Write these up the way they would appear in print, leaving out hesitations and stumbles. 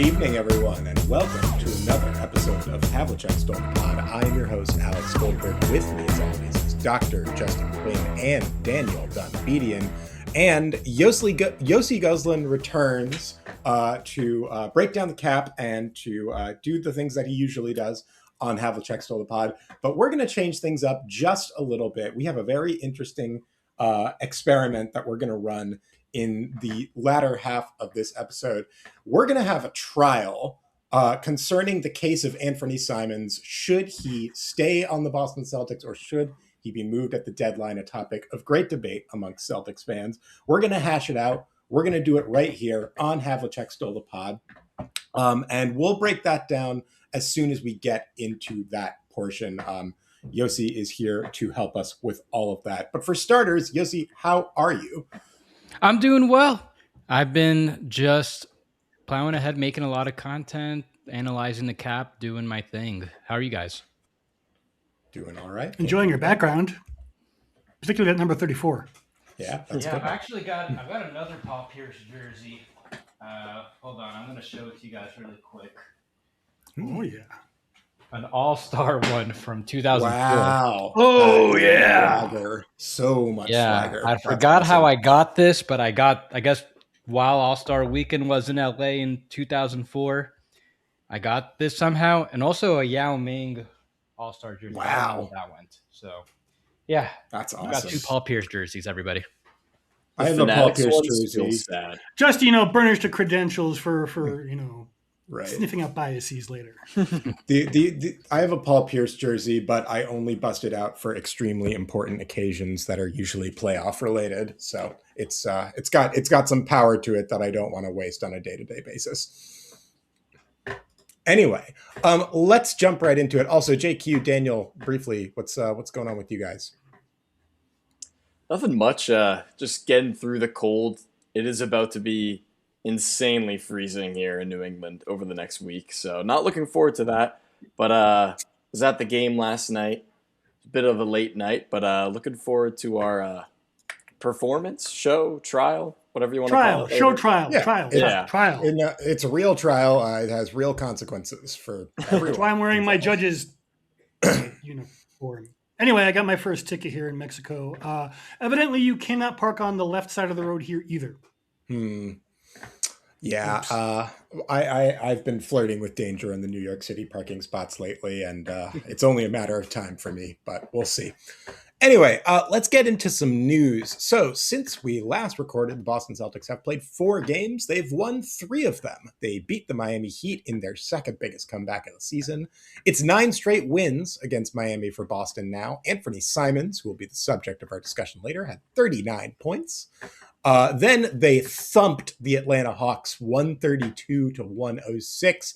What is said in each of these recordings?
evening, everyone, and welcome to another episode of Havlicek Stole the Pod. I am your host, Alex Goldberg. With me, as always, is Dr. Justin Quinn and Daniel Dunbedian. And Yossi Gozlan returns to break down the cap and to do the things that he usually does on Havlicek Stole the Pod. But we're going to change things up just a little bit. We have a very interesting experiment that we're going to run in the latter half of this episode. We're going to have a trial concerning the case of Anfernee Simons. Should he stay on the Boston Celtics or should he be moved at the deadline? A topic of great debate amongst Celtics fans. We're going to hash it out. We're going to do it right here on Havlicek Stole the Pod. And we'll break that down as soon as we get into that portion. Yossi is here to help us with all of that. But for starters, Yossi, how are you? I'm doing well. I've been just plowing ahead, making a lot of content, analyzing the cap, doing my thing. How are you guys? Doing all right. Enjoying your background, particularly at number 34. Yeah, that's good. I've got another Paul Pierce jersey. Hold on, I'm going to show it to you guys really quick. Oh, yeah. An all-star one from 2004. Wow. Oh, yeah. Swagger. So much swagger. I forgot how I got this, but I guess while All-Star Weekend was in LA in 2004, I got this somehow. And also a Yao Ming All-Star jersey. Wow. I don't know how that went. So, yeah. That's awesome. I got two Paul Pierce jerseys, everybody. I have a Paul Pierce jersey. Just, burnish the credentials for right. Sniffing out biases later. I have a Paul Pierce jersey, but I only bust it out for extremely important occasions that are usually playoff related. So it's got some power to it that I don't want to waste on a day-to-day basis. Anyway, let's jump right into it. Also, JQ, Daniel, briefly, what's going on with you guys? Nothing much. Just getting through the cold. It is about to be insanely freezing here in New England over the next week, so not looking forward to that. But was at the game last night. A bit of a late night, but looking forward to our performance, show, trial, whatever you want to call it. Trial. It's a real trial. It has real consequences for everyone. That's why I'm wearing my judge's uniform. Anyway, I got my first ticket here in Mexico. Evidently, you cannot park on the left side of the road here either. Yeah, I've been flirting with danger in the New York City parking spots lately, and it's only a matter of time for me, but we'll see. Anyway, let's get into some news. So since we last recorded, the Boston Celtics have played 4 games. They've won 3 of them. They beat the Miami Heat in their second biggest comeback of the season. It's 9 straight wins against Miami for Boston now. Anfernee Simons, who will be the subject of our discussion later, had 39 points. Then they thumped the Atlanta Hawks 132-106.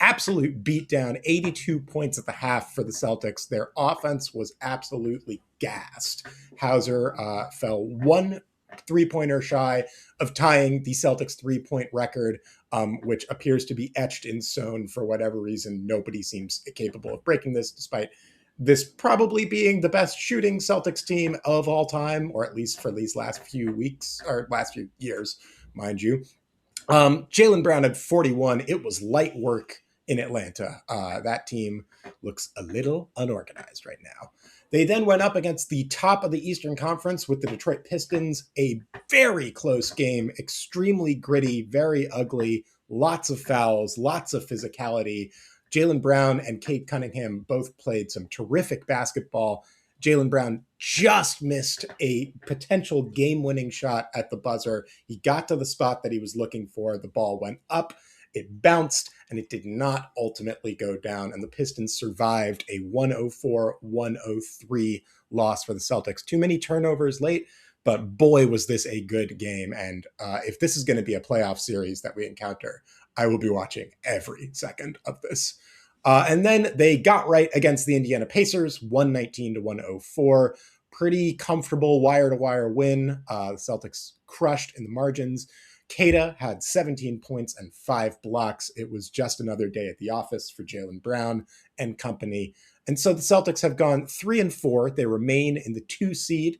Absolute beatdown, 82 points at the half for the Celtics. Their offense was absolutely gassed. Hauser fell 1 3-pointer shy of tying the Celtics 3-point record, which appears to be etched in stone for whatever reason. Nobody seems capable of breaking this, despite this probably being the best shooting Celtics team of all time, or at least for these last few weeks, or last few years, mind you. Jaylen Brown had 41. It was light work in Atlanta. That team looks a little unorganized right now. They then went up against the top of the Eastern Conference with the Detroit Pistons. A very close game, extremely gritty, very ugly, lots of fouls, lots of physicality. Jaylen Brown and Cade Cunningham both played some terrific basketball. Jaylen Brown just missed a potential game-winning shot at the buzzer. He got to the spot that he was looking for. The ball went up, it bounced, and it did not ultimately go down. And the Pistons survived a 104-103 loss for the Celtics. Too many turnovers late, but boy, was this a good game. And if this is going to be a playoff series that we encounter, I will be watching every second of this. And then they got right against the Indiana Pacers, 119-104. Pretty comfortable wire-to-wire win. The Celtics crushed in the margins. Keita had 17 points and 5 blocks. It was just another day at the office for Jaylen Brown and company. And so the Celtics have gone 3-4. They remain in the 2 seed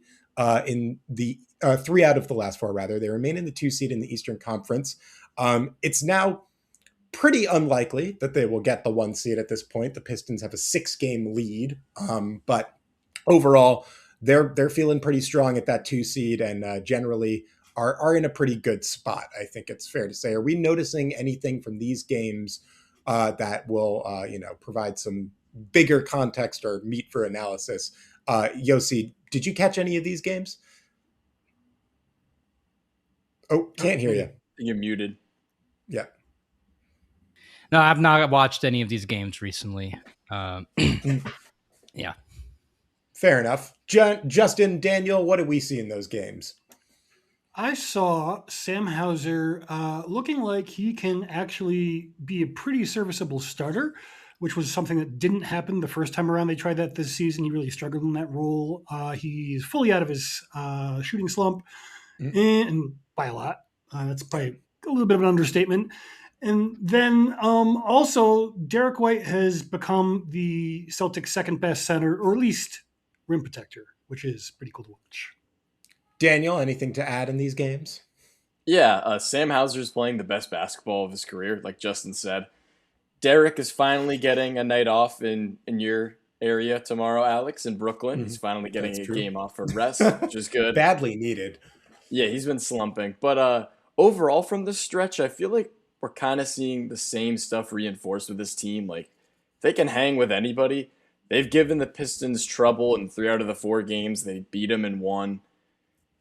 in the 3 out of the last 4, rather. They remain in the 2 seed in the Eastern Conference. It's now pretty unlikely that they will get the 1 seed at this point. The Pistons have a 6-game lead, but overall, they're feeling pretty strong at that 2 seed and generally are in a pretty good spot. I think it's fair to say. Are we noticing anything from these games that will provide some bigger context or meat for analysis? Yossi, did you catch any of these games? Oh, can't hear you. You're muted. Yeah. No, I've not watched any of these games recently. Yeah. Fair enough. Justin, Daniel, what did we see in those games? I saw Sam Hauser looking like he can actually be a pretty serviceable starter, which was something that didn't happen the first time around. They tried that this season. He really struggled in that role. He's fully out of his shooting slump, and by a lot. That's probably a little bit of an understatement. And then also, Derek White has become the Celtics' second best center, or at least rim protector, which is pretty cool to watch. Daniel, anything to add in these games? Yeah, Sam Hauser's playing the best basketball of his career, like Justin said. Derek is finally getting a night off in your area tomorrow, Alex, in Brooklyn. He's finally getting a game off from rest, which is good. Badly needed. Yeah, he's been slumping. But overall from this stretch, I feel like we're kind of seeing the same stuff reinforced with this team. Like, they can hang with anybody. They've given the Pistons trouble in 3 out of the 4 games. They beat them in 1.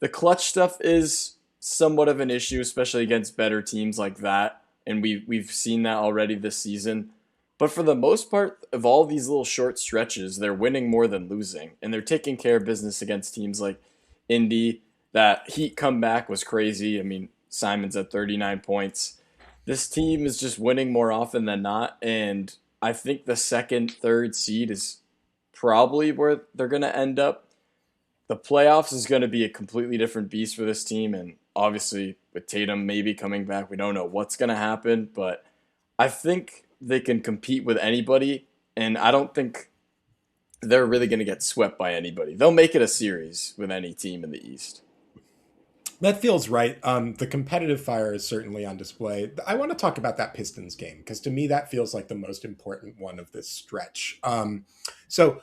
The clutch stuff is somewhat of an issue, especially against better teams like that, and we've seen that already this season. But for the most part, of all these little short stretches, they're winning more than losing, and they're taking care of business against teams like Indy. That Heat comeback was crazy. I mean, Simons at 39 points. This team is just winning more often than not, and I think the 2nd, 3rd seed is probably where they're going to end up. The playoffs is going to be a completely different beast for this team, and obviously with Tatum maybe coming back, we don't know what's going to happen, but I think they can compete with anybody, and I don't think they're really going to get swept by anybody. They'll make it a series with any team in the East. That feels right. The competitive fire is certainly on display. I want to talk about that Pistons game, because to me that feels like the most important one of this stretch. So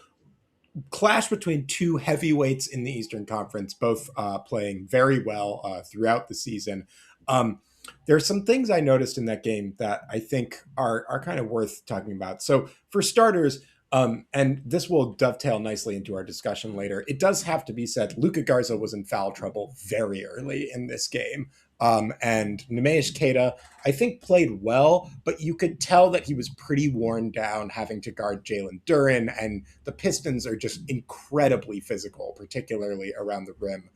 clash between 2 heavyweights in the Eastern Conference, both playing very well throughout the season. There are some things I noticed in that game that I think are kind of worth talking about. So for starters, and this will dovetail nicely into our discussion later, it does have to be said, Luka Garza was in foul trouble very early in this game. And Neemias Queta, I think, played well, but you could tell that he was pretty worn down having to guard Jalen Duren, and the Pistons are just incredibly physical, particularly around the rim.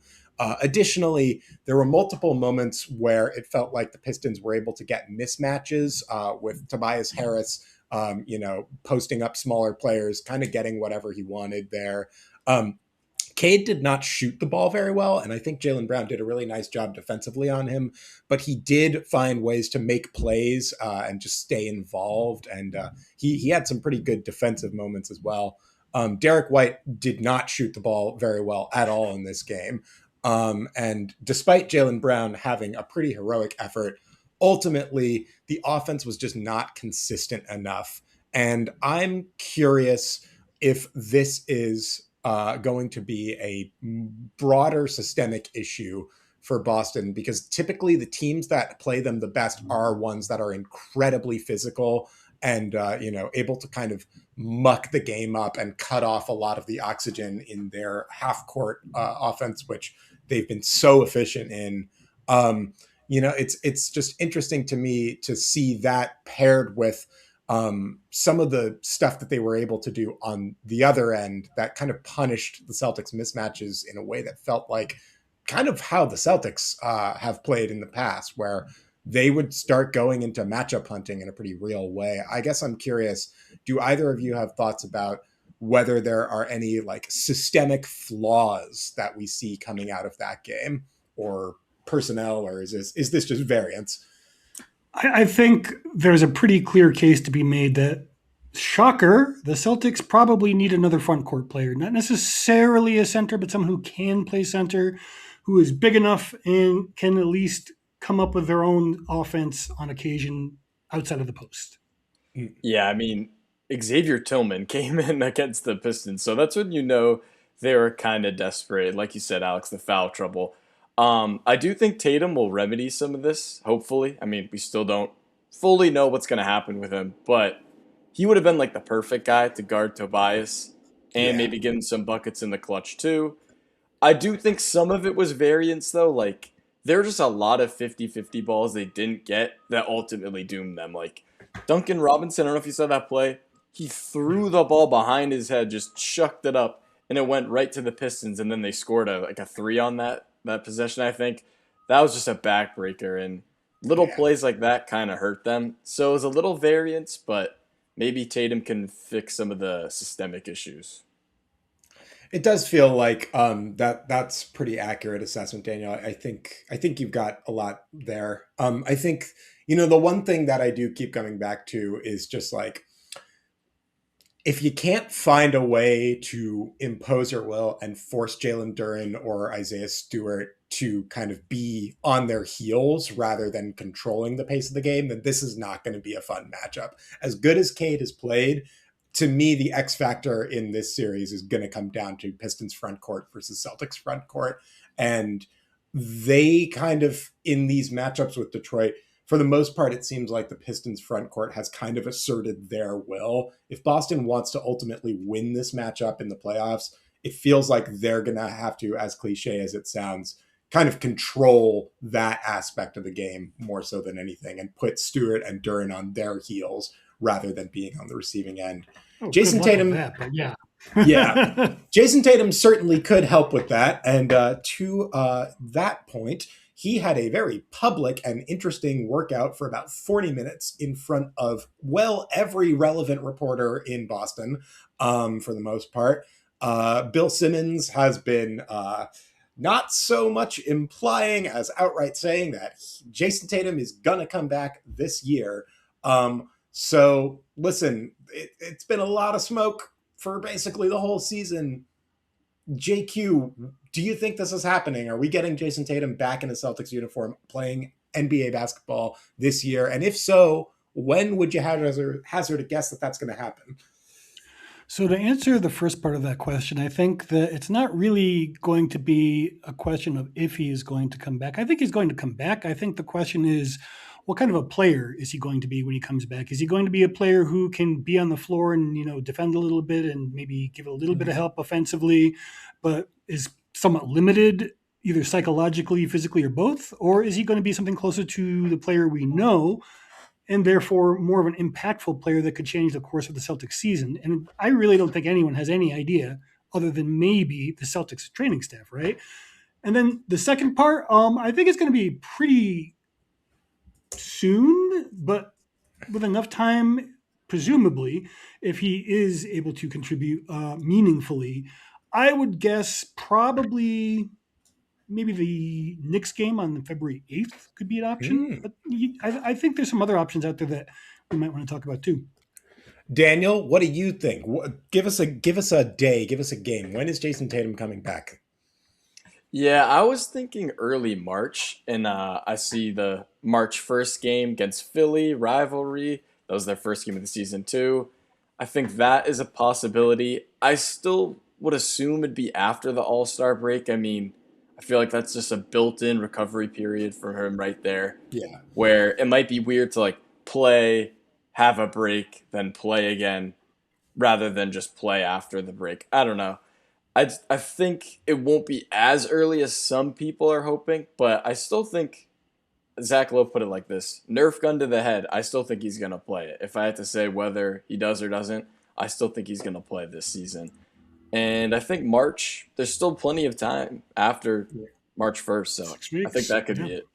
Additionally, there were multiple moments where it felt like the Pistons were able to get mismatches with Tobias Harris, posting up smaller players, kind of getting whatever he wanted there. Cade did not shoot the ball very well, and I think Jaylen Brown did a really nice job defensively on him, but he did find ways to make plays and just stay involved, and he had some pretty good defensive moments as well. Derek White did not shoot the ball very well at all in this game, and despite Jaylen Brown having a pretty heroic effort, ultimately the offense was just not consistent enough, and I'm curious if this is going to be a broader systemic issue for Boston, because typically the teams that play them the best are ones that are incredibly physical and able to kind of muck the game up and cut off a lot of the oxygen in their half-court offense, which they've been so efficient in. It's just interesting to me to see that paired with some of the stuff that they were able to do on the other end that kind of punished the Celtics mismatches in a way that felt like kind of how the Celtics have played in the past, where they would start going into matchup hunting in a pretty real way. I guess I'm curious, do either of you have thoughts about whether there are any like systemic flaws that we see coming out of that game, or personnel, or is this just variance? I think there's a pretty clear case to be made that, shocker, the Celtics probably need another front court player. Not necessarily a center, but someone who can play center, who is big enough and can at least come up with their own offense on occasion, outside of the post. Yeah, I mean, Xavier Tillman came in against the Pistons, so that's when you know they were kind of desperate. Like you said, Alex, the foul trouble. I do think Tatum will remedy some of this, hopefully. I mean, we still don't fully know what's going to happen with him, but he would have been like the perfect guy to guard Tobias and Yeah. maybe give him some buckets in the clutch too. I do think some of it was variance, though. Like, there were just a lot of 50-50 balls they didn't get that ultimately doomed them. Like, Duncan Robinson, I don't know if you saw that play. He threw the ball behind his head, just chucked it up, and it went right to the Pistons, and then they scored a three on that possession, I think. That was just a backbreaker, and little Yeah. plays like that kind of hurt them. So it was a little variance, but maybe Tatum can fix some of the systemic issues. It does feel like that's pretty accurate assessment, Daniel. I think you've got a lot there. I think the one thing that I do keep coming back to is just like, if you can't find a way to impose your will and force Jalen Duren or Isaiah Stewart to kind of be on their heels rather than controlling the pace of the game, then this is not going to be a fun matchup. As good as Cade has played, to me, the X factor in this series is going to come down to Pistons front court versus Celtics front court. And they kind of, in these matchups with Detroit, for the most part, it seems like the Pistons front court has kind of asserted their will. If Boston wants to ultimately win this matchup in the playoffs, it feels like they're going to have to, as cliche as it sounds, kind of control that aspect of the game more so than anything and put Stewart and Duren on their heels rather than being on the receiving end. Oh, Jason good luck Tatum, with that, but yeah. yeah, Jason Tatum certainly could help with that. And to that point, he had a very public and interesting workout for about 40 minutes in front of, every relevant reporter in Boston, for the most part. Bill Simmons has been not so much implying as outright saying that Jason Tatum is going to come back this year. So listen, it's been a lot of smoke for basically the whole season. JQ, do you think this is happening? Are we getting Jason Tatum back in a Celtics uniform playing NBA basketball this year? And if so, when would you hazard a guess that that's going to happen? So to answer the first part of that question, I think that it's not really going to be a question of if he is going to come back. I think he's going to come back. I think the question is, what kind of a player is he going to be when he comes back? Is he going to be a player who can be on the floor and defend a little bit and maybe give a little bit of help offensively, but is somewhat limited either psychologically, physically, or both? Or is he going to be something closer to the player we know, and therefore more of an impactful player that could change the course of the Celtics season? And I really don't think anyone has any idea other than maybe the Celtics training staff, right? And then the second part, I think it's going to be pretty soon, but with enough time, presumably, if he is able to contribute meaningfully, I would guess probably maybe the Knicks game on February 8th could be an option. But I think there's some other options out there that we might want to talk about too. Daniel, what do you think? Give us a day, give us a game. When is Jason Tatum coming back? Yeah, I was thinking early March, and I see the March 1st game against Philly, rivalry. That was their first game of the season, too. I think that is a possibility. I still would assume it'd be after the All-Star break. I mean, I feel like that's just a built-in recovery period for him right there, Yeah. where it might be weird to, like, play, have a break, then play again, rather than just play after the break. I don't know. I think it won't be as early as some people are hoping, but I still think Zach Lowe put it like this: Nerf gun to the head. I still think he's gonna play it. If I had to say whether he does or doesn't, I still think he's gonna play this season. And I think March, there's still plenty of time after March 1st, so 6 weeks. I think that could be it.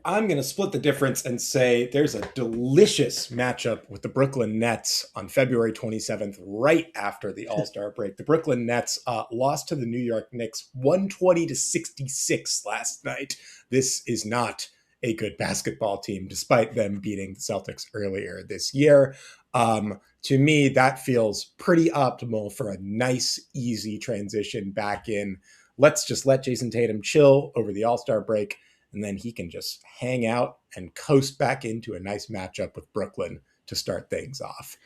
I'm going to split the difference and say there's a delicious matchup with the Brooklyn Nets on February 27th, right after the All-Star break. The Brooklyn Nets lost to the New York Knicks 120-66 last night. This is not a good basketball team, despite them beating the Celtics earlier this year. To me, that feels pretty optimal for a nice, easy transition back in. Let's just let Jason Tatum chill over the All-Star break. and then he can just hang out and coast back into a nice matchup with Brooklyn to start things off.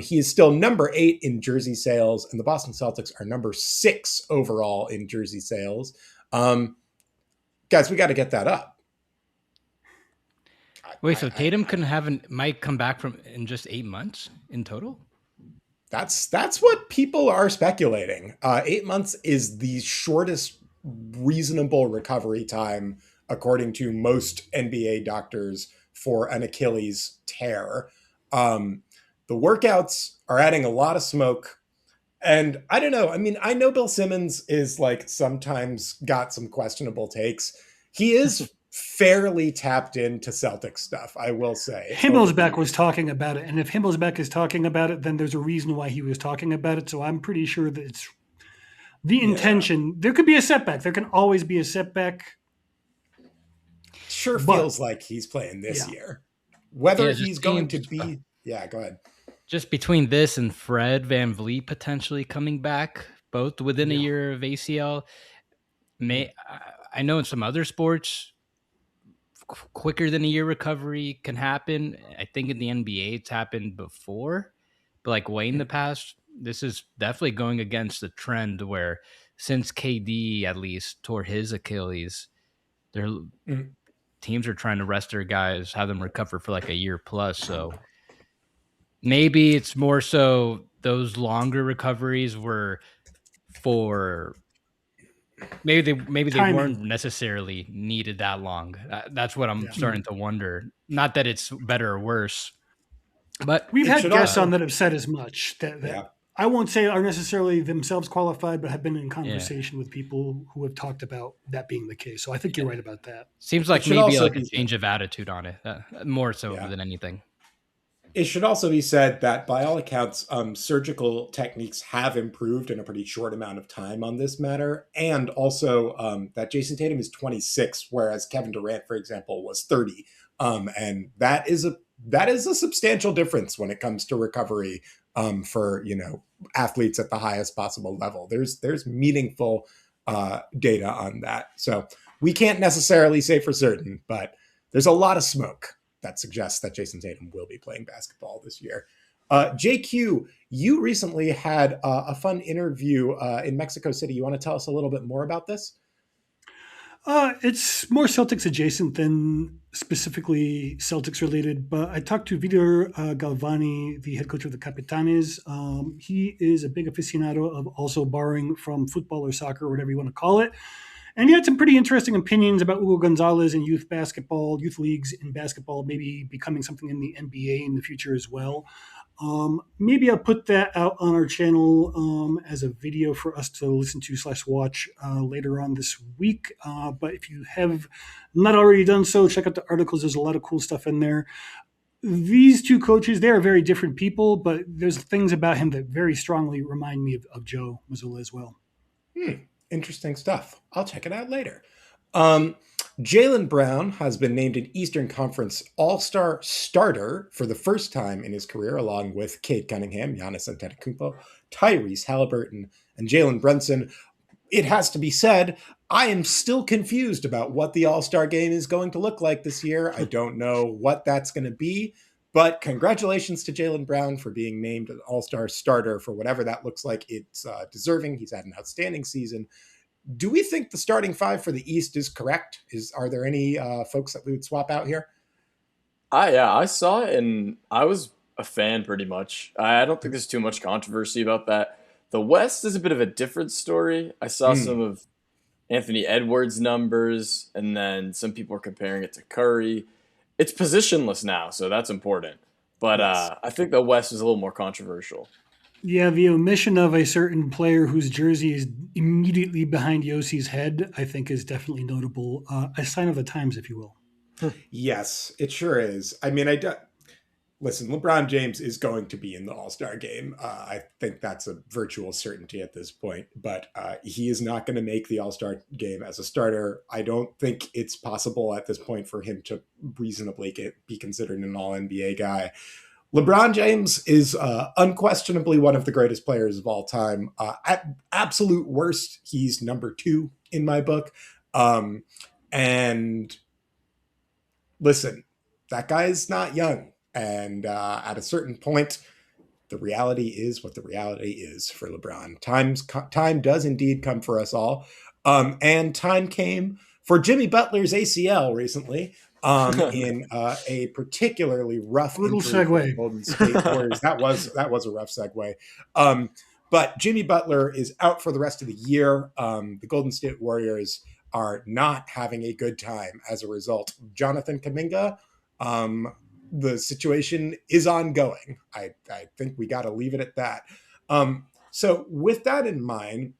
He is still number 8 in jersey sales, and the Boston Celtics are number 6 overall in jersey sales. Guys, we got to get that up. Wait, so Tatum might come back from in just 8 months in total? That's what people are speculating. 8 months is the shortest reasonable recovery time, according to most NBA doctors, for an Achilles tear. The workouts are adding a lot of smoke. And I don't know. I mean, I know Bill Simmons is like sometimes got some questionable takes. He is fairly tapped into Celtic stuff, I will say. Himmelsbeck was talking about it. And if Himmelsbeck is talking about it, then there's a reason why he was talking about it. So I'm pretty sure that it's the intention. Yeah. There could be a setback. There can always be a setback. Sure feels like he's playing this year. Whether he's going to be... Yeah, go ahead. Just between this and Fred VanVleet potentially coming back, both within a year of ACL, I know in some other sports, quicker than a year recovery can happen. I think in the NBA it's happened before, but like way in the past, this is definitely going against the trend where since KD at least tore his Achilles, teams are trying to rest their guys, have them recover for like a year plus. So maybe it's more so those longer recoveries were for maybe they weren't necessarily needed that long. That's what I'm starting to wonder. Not that it's better or worse, but we've had guests on that have said as much that I won't say are necessarily themselves qualified, but have been in conversation with people who have talked about that being the case. So I think you're right about that. Seems like maybe like a change of attitude on it, more so than anything. It should also be said that by all accounts, surgical techniques have improved in a pretty short amount of time on this matter. And also that Jason Tatum is 26, whereas Kevin Durant, for example, was 30. And that is a substantial difference when it comes to recovery for, athletes at the highest possible level. There's meaningful data on that. So we can't necessarily say for certain, but there's a lot of smoke that suggests that Jason Tatum will be playing basketball this year. JQ, you recently had a fun interview in Mexico City. You want to tell us a little bit more about this? It's more Celtics adjacent than specifically Celtics related, but I talked to Vitor Galvani, the head coach of the Capitanes. He is a big aficionado of also borrowing from football or soccer, or whatever you want to call it. And he had some pretty interesting opinions about Hugo Gonzalez and youth basketball, youth leagues in basketball, maybe becoming something in the NBA in the future as well. Maybe I'll put that out on our channel as a video for us to listen to / watch later on this week. But if you have not already done so, check out the articles. There's a lot of cool stuff in there. These two coaches, they are very different people, but there's things about him that very strongly remind me of Joe Mazzulla as well. Interesting stuff. I'll check it out later. Jaylen Brown has been named an Eastern Conference All-Star starter for the first time in his career, along with Cade Cunningham, Giannis Antetokounmpo, Tyrese Halliburton, and Jalen Brunson. It has to be said, I am still confused about what the All-Star game is going to look like this year. I don't know what that's going to be, but congratulations to Jaylen Brown for being named an All-Star starter for whatever that looks like. It's deserving. He's had an outstanding season. Do we think the starting five for the East is correct? Are there any folks that we would swap out here? I saw it and I was a fan pretty much. I don't think there's too much controversy about that. The West is a bit of a different story. I saw some of Anthony Edwards' numbers, and then some people are comparing it to Curry. It's positionless now, so that's important. But I think the West is a little more controversial. Yeah, the omission of a certain player whose jersey is immediately behind Yossi's head, I think, is definitely notable. A sign of the times, if you will. Yes, it sure is. I mean, listen, LeBron James is going to be in the All-Star game. I think that's a virtual certainty at this point, but he is not going to make the All-Star game as a starter. I don't think it's possible at this point for him to reasonably be considered an All-NBA guy. LeBron James is unquestionably one of the greatest players of all time. At absolute worst, he's number 2 in my book. And listen, that guy's not young. And at a certain point, the reality is what the reality is for LeBron. Time does indeed come for us all. And time came for Jimmy Butler's ACL recently in a particularly rough Brutal injury for the segue. Golden State Warriors. That was a rough segue. But Jimmy Butler is out for the rest of the year. The Golden State Warriors are not having a good time as a result. Jonathan Kuminga, the situation is ongoing. I think we got to leave it at that. So with that in mind,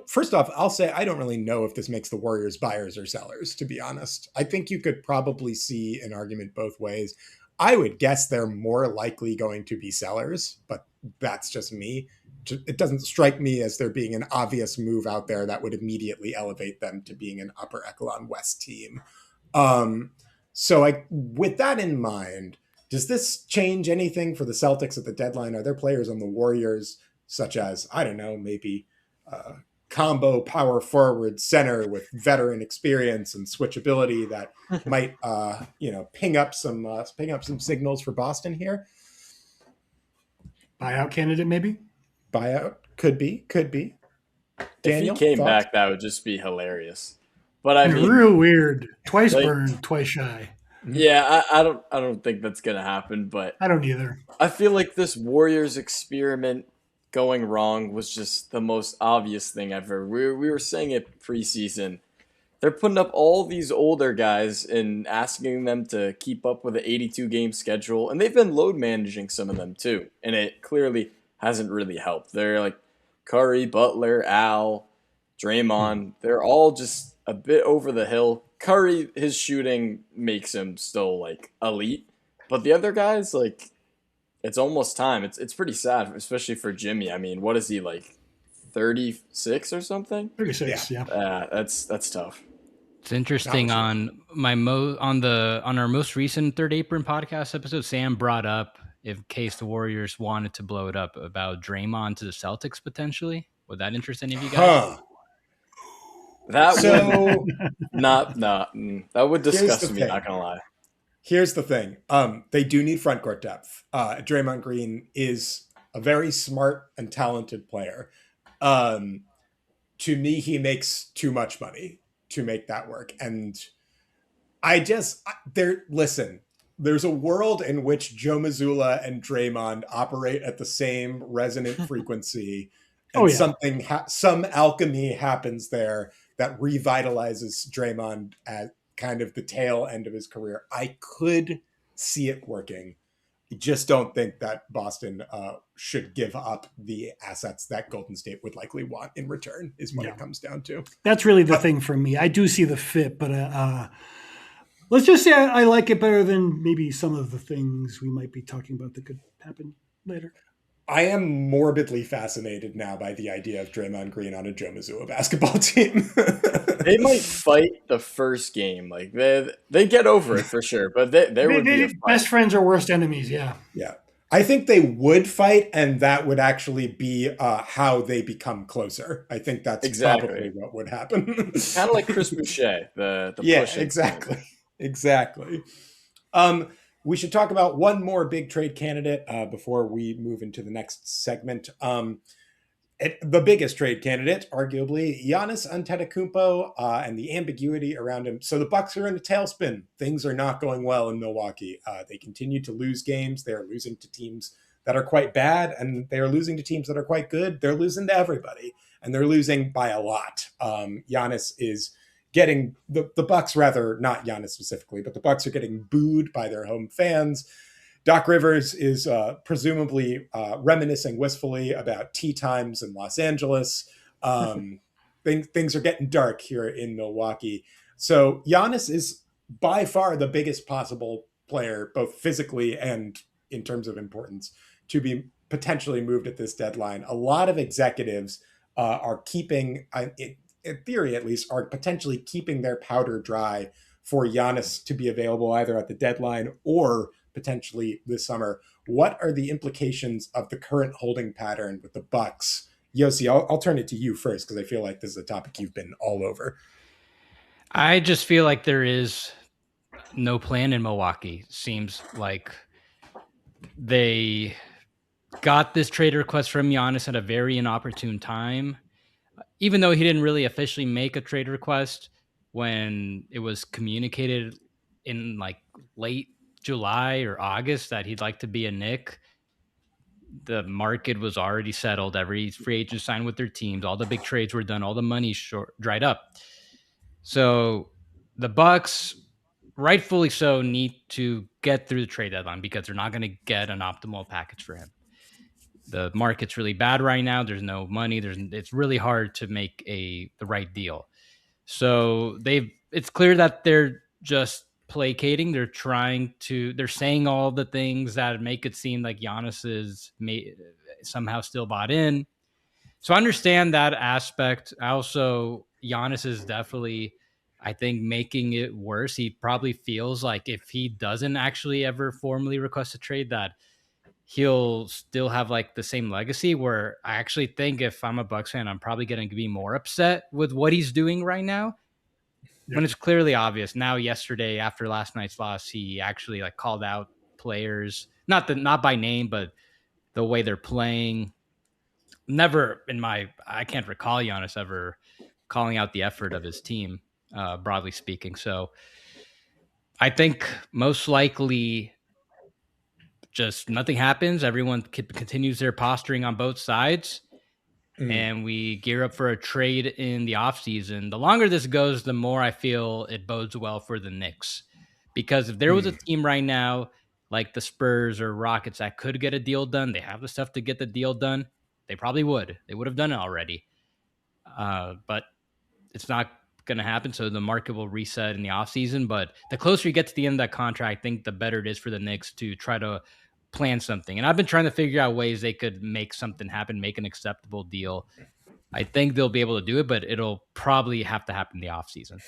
first off, I'll say I don't really know if this makes the Warriors buyers or sellers, to be honest. I think you could probably see an argument both ways. I would guess they're more likely going to be sellers, but that's just me. It doesn't strike me as there being an obvious move out there that would immediately elevate them to being an upper echelon West team. So with that in mind, does this change anything for the Celtics at the deadline? Are there players on the Warriors, such as, I don't know, maybe combo power forward center with veteran experience and switchability that might, ping up some signals for Boston here? Buyout candidate, maybe? Buyout could be. Daniel, if he came thoughts? back, that would just be hilarious. But I mean, real weird. Twice burned, twice shy. Yeah, I don't think that's gonna happen. But I don't either. I feel like this Warriors experiment going wrong was just the most obvious thing ever. We were saying it preseason. They're putting up all these older guys and asking them to keep up with an 82-game schedule, and they've been load managing some of them too, and it clearly hasn't really helped. They're like Curry, Butler, Al, Draymond. They're all just a bit over the hill. Curry, his shooting makes him still like elite, but the other guys, like, it's almost time. It's pretty sad, especially for Jimmy. I mean, what is he, like 36 or something? 36, yeah. That's tough. It's interesting on our most recent Third Apron podcast episode, Sam brought up in case the Warriors wanted to blow it up about Draymond to the Celtics potentially. Would that interest any of you guys? That would disgust me, not gonna lie. Here's the thing. They do need front court depth. Draymond Green is a very smart and talented player. To me, he makes too much money to make that work. And there's a world in which Joe Mazzulla and Draymond operate at the same resonant frequency. And some alchemy happens there that revitalizes Draymond at kind of the tail end of his career. I could see it working. I just don't think that Boston should give up the assets that Golden State would likely want in return, is what it comes down to. That's really the thing for me. I do see the fit, but let's just say I like it better than maybe some of the things we might be talking about that could happen later. I am morbidly fascinated now by the idea of Draymond Green on a Joe Mazzulla basketball team. They might fight the first game. Like they get over it for sure, but there would be a fight. Best friends or worst enemies, yeah. Yeah. I think they would fight, and that would actually be how they become closer. I think that's probably what would happen. Kind of like Chris Boucher, the exactly. We should talk about one more big trade candidate before we move into the next segment. The biggest trade candidate, arguably, Giannis Antetokounmpo, and the ambiguity around him. So the Bucks are in a tailspin. Things are not going well in Milwaukee. They continue to lose games. They're losing to teams that are quite bad, and they're losing to teams that are quite good. They're losing to everybody, and they're losing by a lot. Giannis is getting the Bucks, rather not Giannis specifically, but the Bucks are getting booed by their home fans. Doc Rivers is presumably reminiscing wistfully about tea times in Los Angeles. Things are getting dark here in Milwaukee. So Giannis is by far the biggest possible player, both physically and in terms of importance, to be potentially moved at this deadline. A lot of executives are keeping, in theory at least, are potentially keeping their powder dry for Giannis to be available either at the deadline or potentially this summer. What are the implications of the current holding pattern with the Bucks? Yossi, I'll turn it to you first because I feel like this is a topic you've been all over. I just feel like there is no plan in Milwaukee. Seems like they got this trade request from Giannis at a very inopportune time, even though he didn't really officially make a trade request when it was communicated in like late July or August that he'd like to be a Knick. The market was already settled. Every free agent signed with their teams. All the big trades were done. All the money dried up. So the Bucks, rightfully so, need to get through the trade deadline because they're not going to get an optimal package for him. The market's really bad right now. There's no money. It's really hard to make the right deal. So it's clear that they're just placating. They're saying all the things that make it seem like Giannis is somehow still bought in. So I understand that aspect. Also, Giannis is definitely, I think, making it worse. He probably feels like if he doesn't actually ever formally request a trade, that he'll still have like the same legacy, where I actually think if I'm a Bucks fan, I'm probably going to be more upset with what he's doing right now. Yep. When it's clearly obvious. Now, yesterday, after last night's loss, he actually like called out players, not by name, but the way they're playing. Never I can't recall Giannis ever calling out the effort of his team, broadly speaking. So I think most likely just nothing happens. Everyone continues their posturing on both sides. And we gear up for a trade in the offseason. The longer this goes, the more I feel it bodes well for the Knicks. Because if there was a team right now, like the Spurs or Rockets, that could get a deal done, they have the stuff to get the deal done, they probably would. They would have done it already. But it's not going to happen, so the market will reset in the offseason. But the closer you get to the end of that contract, I think the better it is for the Knicks to try to plan something. And I've been trying to figure out ways they could make something happen, make an acceptable deal. I think they'll be able to do it, but it'll probably have to happen in the offseason.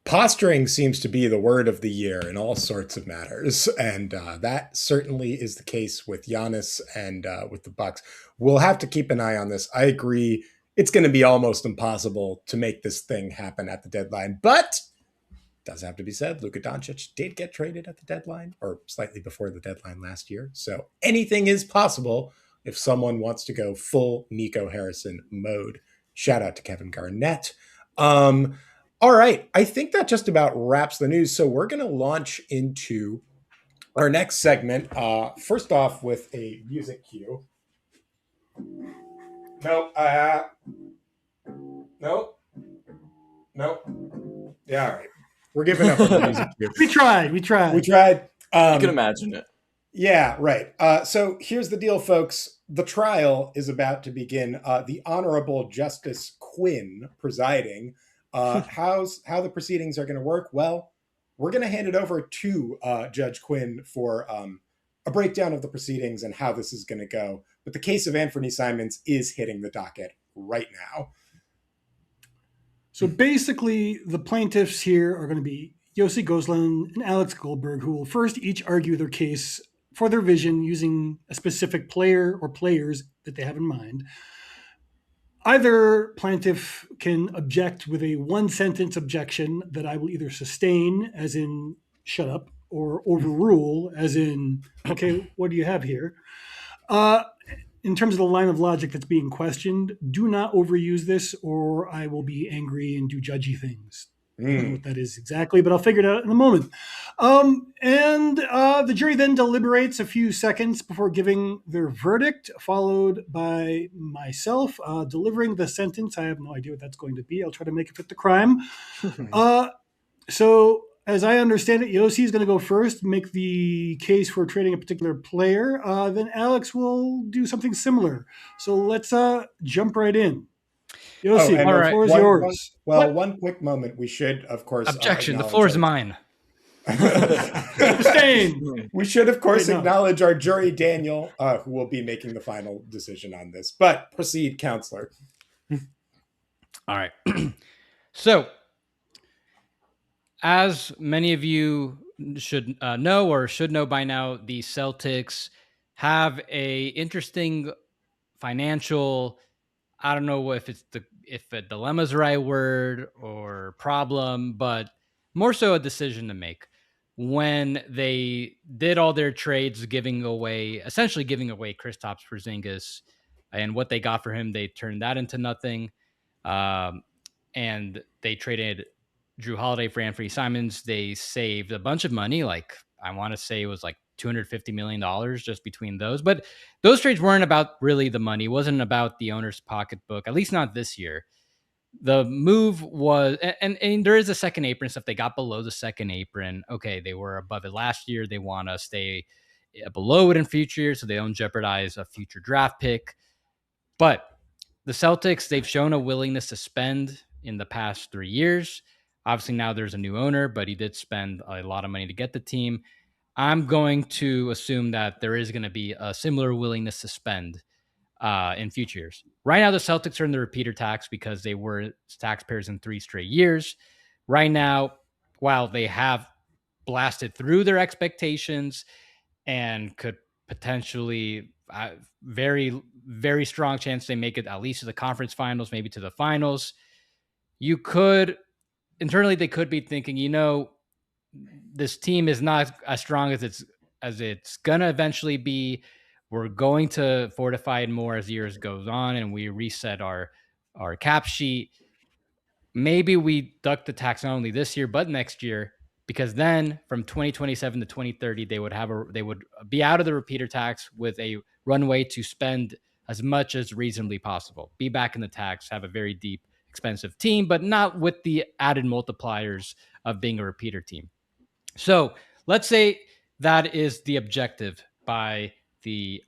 Posturing seems to be the word of the year in all sorts of matters, and that certainly is the case with Giannis and with the Bucks. We'll have to keep an eye on this. I agree. It's going to be almost impossible to make this thing happen at the deadline, but does have to be said, Luka Doncic did get traded at the deadline, or slightly before the deadline last year. So anything is possible if someone wants to go full Nico Harrison mode. Shout out to Kevin Garnett. All right, I think that just about wraps the news. So we're going to launch into our next segment. First off, with a music cue. Nope. Yeah, all right. We're giving up on the music cue. We tried. We tried. You can imagine it. Yeah, right. So here's the deal, folks. The trial is about to begin. The Honorable Justice Quinn presiding. How the proceedings are going to work? Well, we're going to hand it over to Judge Quinn for a breakdown of the proceedings and how this is going to go. But the case of Anfernee Simons is hitting the docket right now. So basically, the plaintiffs here are going to be Yossi Gozlan and Alex Goldberg, who will first each argue their case for their vision using a specific player or players that they have in mind. Either plaintiff can object with a one-sentence objection that I will either sustain, as in shut up, or overrule, as in, okay, what do you have here? In terms of the line of logic that's being questioned, do not overuse this or I will be angry and do judgy things. I don't know what that is exactly, but I'll figure it out in a moment. And the jury then deliberates a few seconds before giving their verdict, followed by myself delivering the sentence. I have no idea what that's going to be. I'll try to make it fit the crime. So as I understand it, Yossi is going to go first, make the case for trading a particular player. Then Alex will do something similar. So let's jump right in. Yossi, the floor is yours. One quick moment. We should, of course... Objection. The floor is mine. We should, of course, acknowledge our jury, Daniel, who will be making the final decision on this. But proceed, counselor. All right. So, as many of you should know or should know by now, the Celtics have a interesting financial I don't know if a dilemma is the right word or problem, but more so a decision to make. When they did all their trades, essentially giving away Kristaps Porzingis, and what they got for him, they turned that into nothing. And they traded Jrue Holiday for Anfernee Simons. They saved a bunch of money, like I want to say it was like $250 million just between those. But those trades weren't about really the money. It wasn't about the owner's pocketbook, at least not this year. The move was, and there is a second apron stuff. They got below the second apron. Okay, they were above it last year. They want to stay below it in future years so they don't jeopardize a future draft pick. But the Celtics, they've shown a willingness to spend in the past 3 years. Obviously, now there's a new owner, but he did spend a lot of money to get the team. I'm going to assume that there is going to be a similar willingness to spend in future years. Right now, the Celtics are in the repeater tax because they were taxpayers in 3 straight years. Right now, while they have blasted through their expectations and could potentially very, very strong chance they make it at least to the conference finals, maybe to the finals. You could internally, they could be thinking, this team is not as strong as it's gonna eventually be. We're going to fortify it more as years goes on, and we reset our cap sheet. Maybe we duck the tax not only this year but next year, because then from 2027 to 2030 they would be out of the repeater tax with a runway to spend as much as reasonably possible, be back in the tax, have a very deep, expensive team, but not with the added multipliers of being a repeater team. So let's say that is the objective by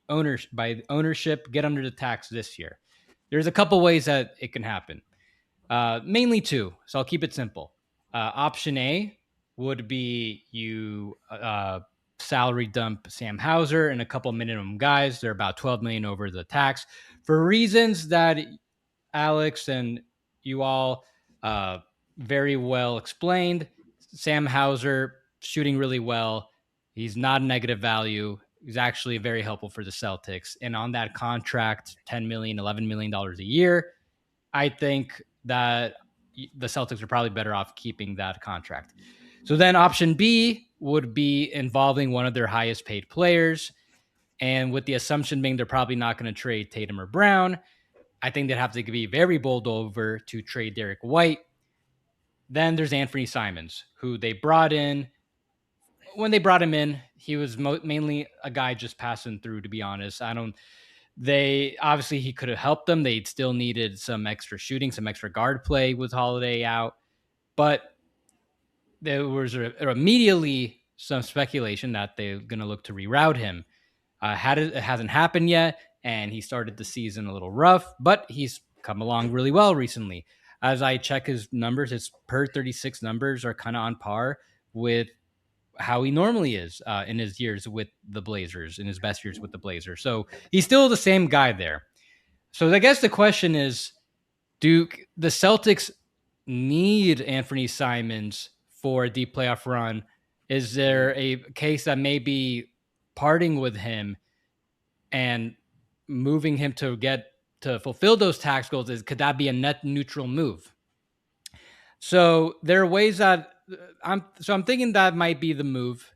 ownership, get under the tax this year. There's a couple ways that it can happen. Mainly 2, so I'll keep it simple. Option A would be you salary dump Sam Hauser and a couple minimum guys. They're about $12 million over the tax for reasons that Alex and you all very well explained. Sam Hauser shooting really well. He's not a negative value. He's actually very helpful for the Celtics. And on that contract, $10 million, $11 million a year, I think that the Celtics are probably better off keeping that contract. So then option B would be involving one of their highest paid players. And with the assumption being they're probably not going to trade Tatum or Brown, I think they'd have to be very bold over to trade Derek White. Then there's Anfernee Simons, who they brought in. When they brought him in, he was mainly a guy just passing through, to be honest. Obviously he could have helped them. They still needed some extra shooting, some extra guard play with Holiday out. But there was immediately some speculation that they're going to look to reroute him. It hasn't happened yet, and he started the season a little rough, but he's come along really well recently. As I check his numbers, his per 36 numbers are kind of on par with how he normally is in his years with the Blazers, in his best years with the Blazers. So he's still the same guy there. So I guess the question is, do the Celtics need Anfernee Simons for a deep playoff run? Is there a case that maybe parting with him and moving him to fulfill those tax goals, could that be a net neutral move? So there are ways that I'm thinking that might be the move.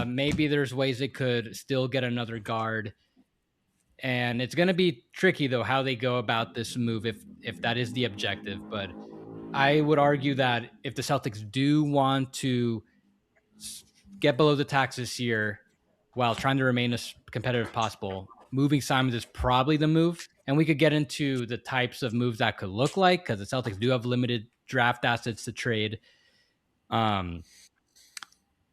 Maybe there's ways they could still get another guard. And it's going to be tricky, though, how they go about this move if that is the objective. But I would argue that if the Celtics do want to get below the tax this year while trying to remain as competitive as possible, moving Simons is probably the move. And we could get into the types of moves that could look like, because the Celtics do have limited draft assets to trade. And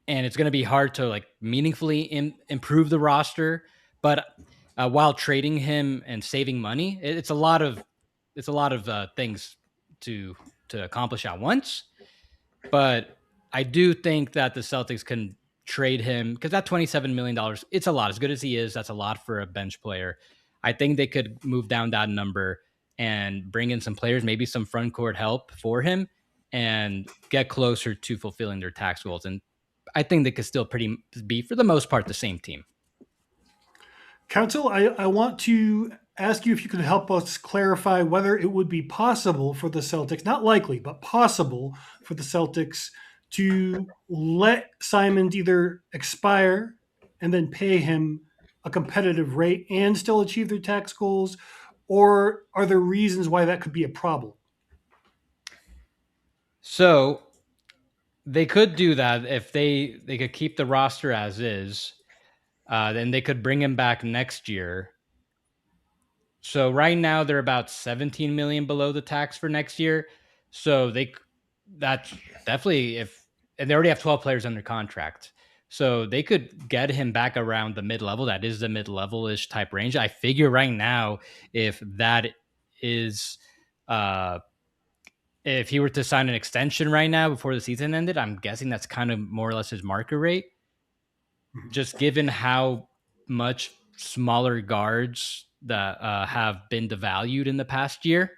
it's going to be hard to meaningfully improve the roster. But while trading him and saving money, it's a lot of things to accomplish at once. But I do think that the Celtics can trade him, because that $27 million, it's a lot. As good as he is, that's a lot for a bench player. I think they could move down that number and bring in some players, maybe some front court help for him, and get closer to fulfilling their tax goals. And I think they could still be, for the most part, the same team. Council, I want to ask you if you could help us clarify whether it would be possible for the Celtics, not likely, but possible for the Celtics to let Simons either expire and then pay him a competitive rate and still achieve their tax goals, or are there reasons why that could be a problem? So they could do that if they could keep the roster as is. Then they could bring him back next year. So right now they're about 17 million below the tax for next year. So that's definitely and they already have 12 players under contract. So they could get him back around the mid-level. That is the mid-level-ish type range. I figure right now, if that is, if he were to sign an extension right now before the season ended, I'm guessing that's kind of more or less his market rate. Just given how much smaller guards that have been devalued in the past year.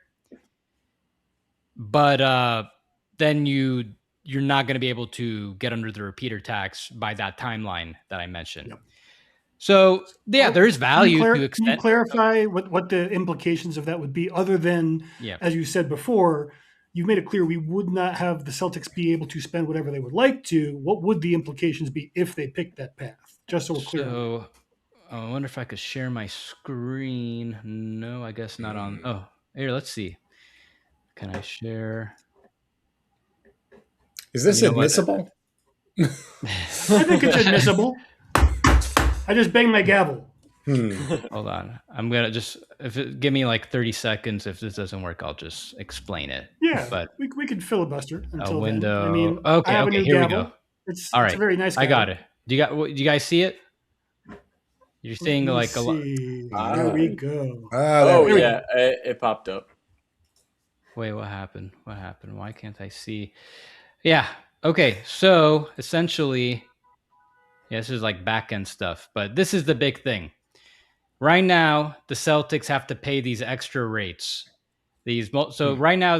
But then you're not going to be able to get under the repeater tax by that timeline that I mentioned. Yep. So, there is value to extend. Can you clarify what the implications of that would be, other than, as you said before, you made it clear we would not have the Celtics be able to spend whatever they would like to. What would the implications be if they picked that path? Just so we're clear. So, I wonder if I could share my screen. No, I guess not on. Oh, here, let's see. Can I share? Is this admissible? I think it's admissible. I just banged my gavel. Hold on. I'm going to give me like 30 seconds. If this doesn't work, I'll just explain it. Yeah, but we could filibuster until a window. Then. I mean, okay, I have a new here gavel. We go. It's all right. It's a very nice gavel. I got it. Do you guys see it? You're seeing like a lot. There we go. Yeah, it popped up. Wait, what happened? Why can't I see? Yeah. Okay. So essentially, this is like back end stuff, but this is the big thing. Right now, the Celtics have to pay these extra rates. Right now,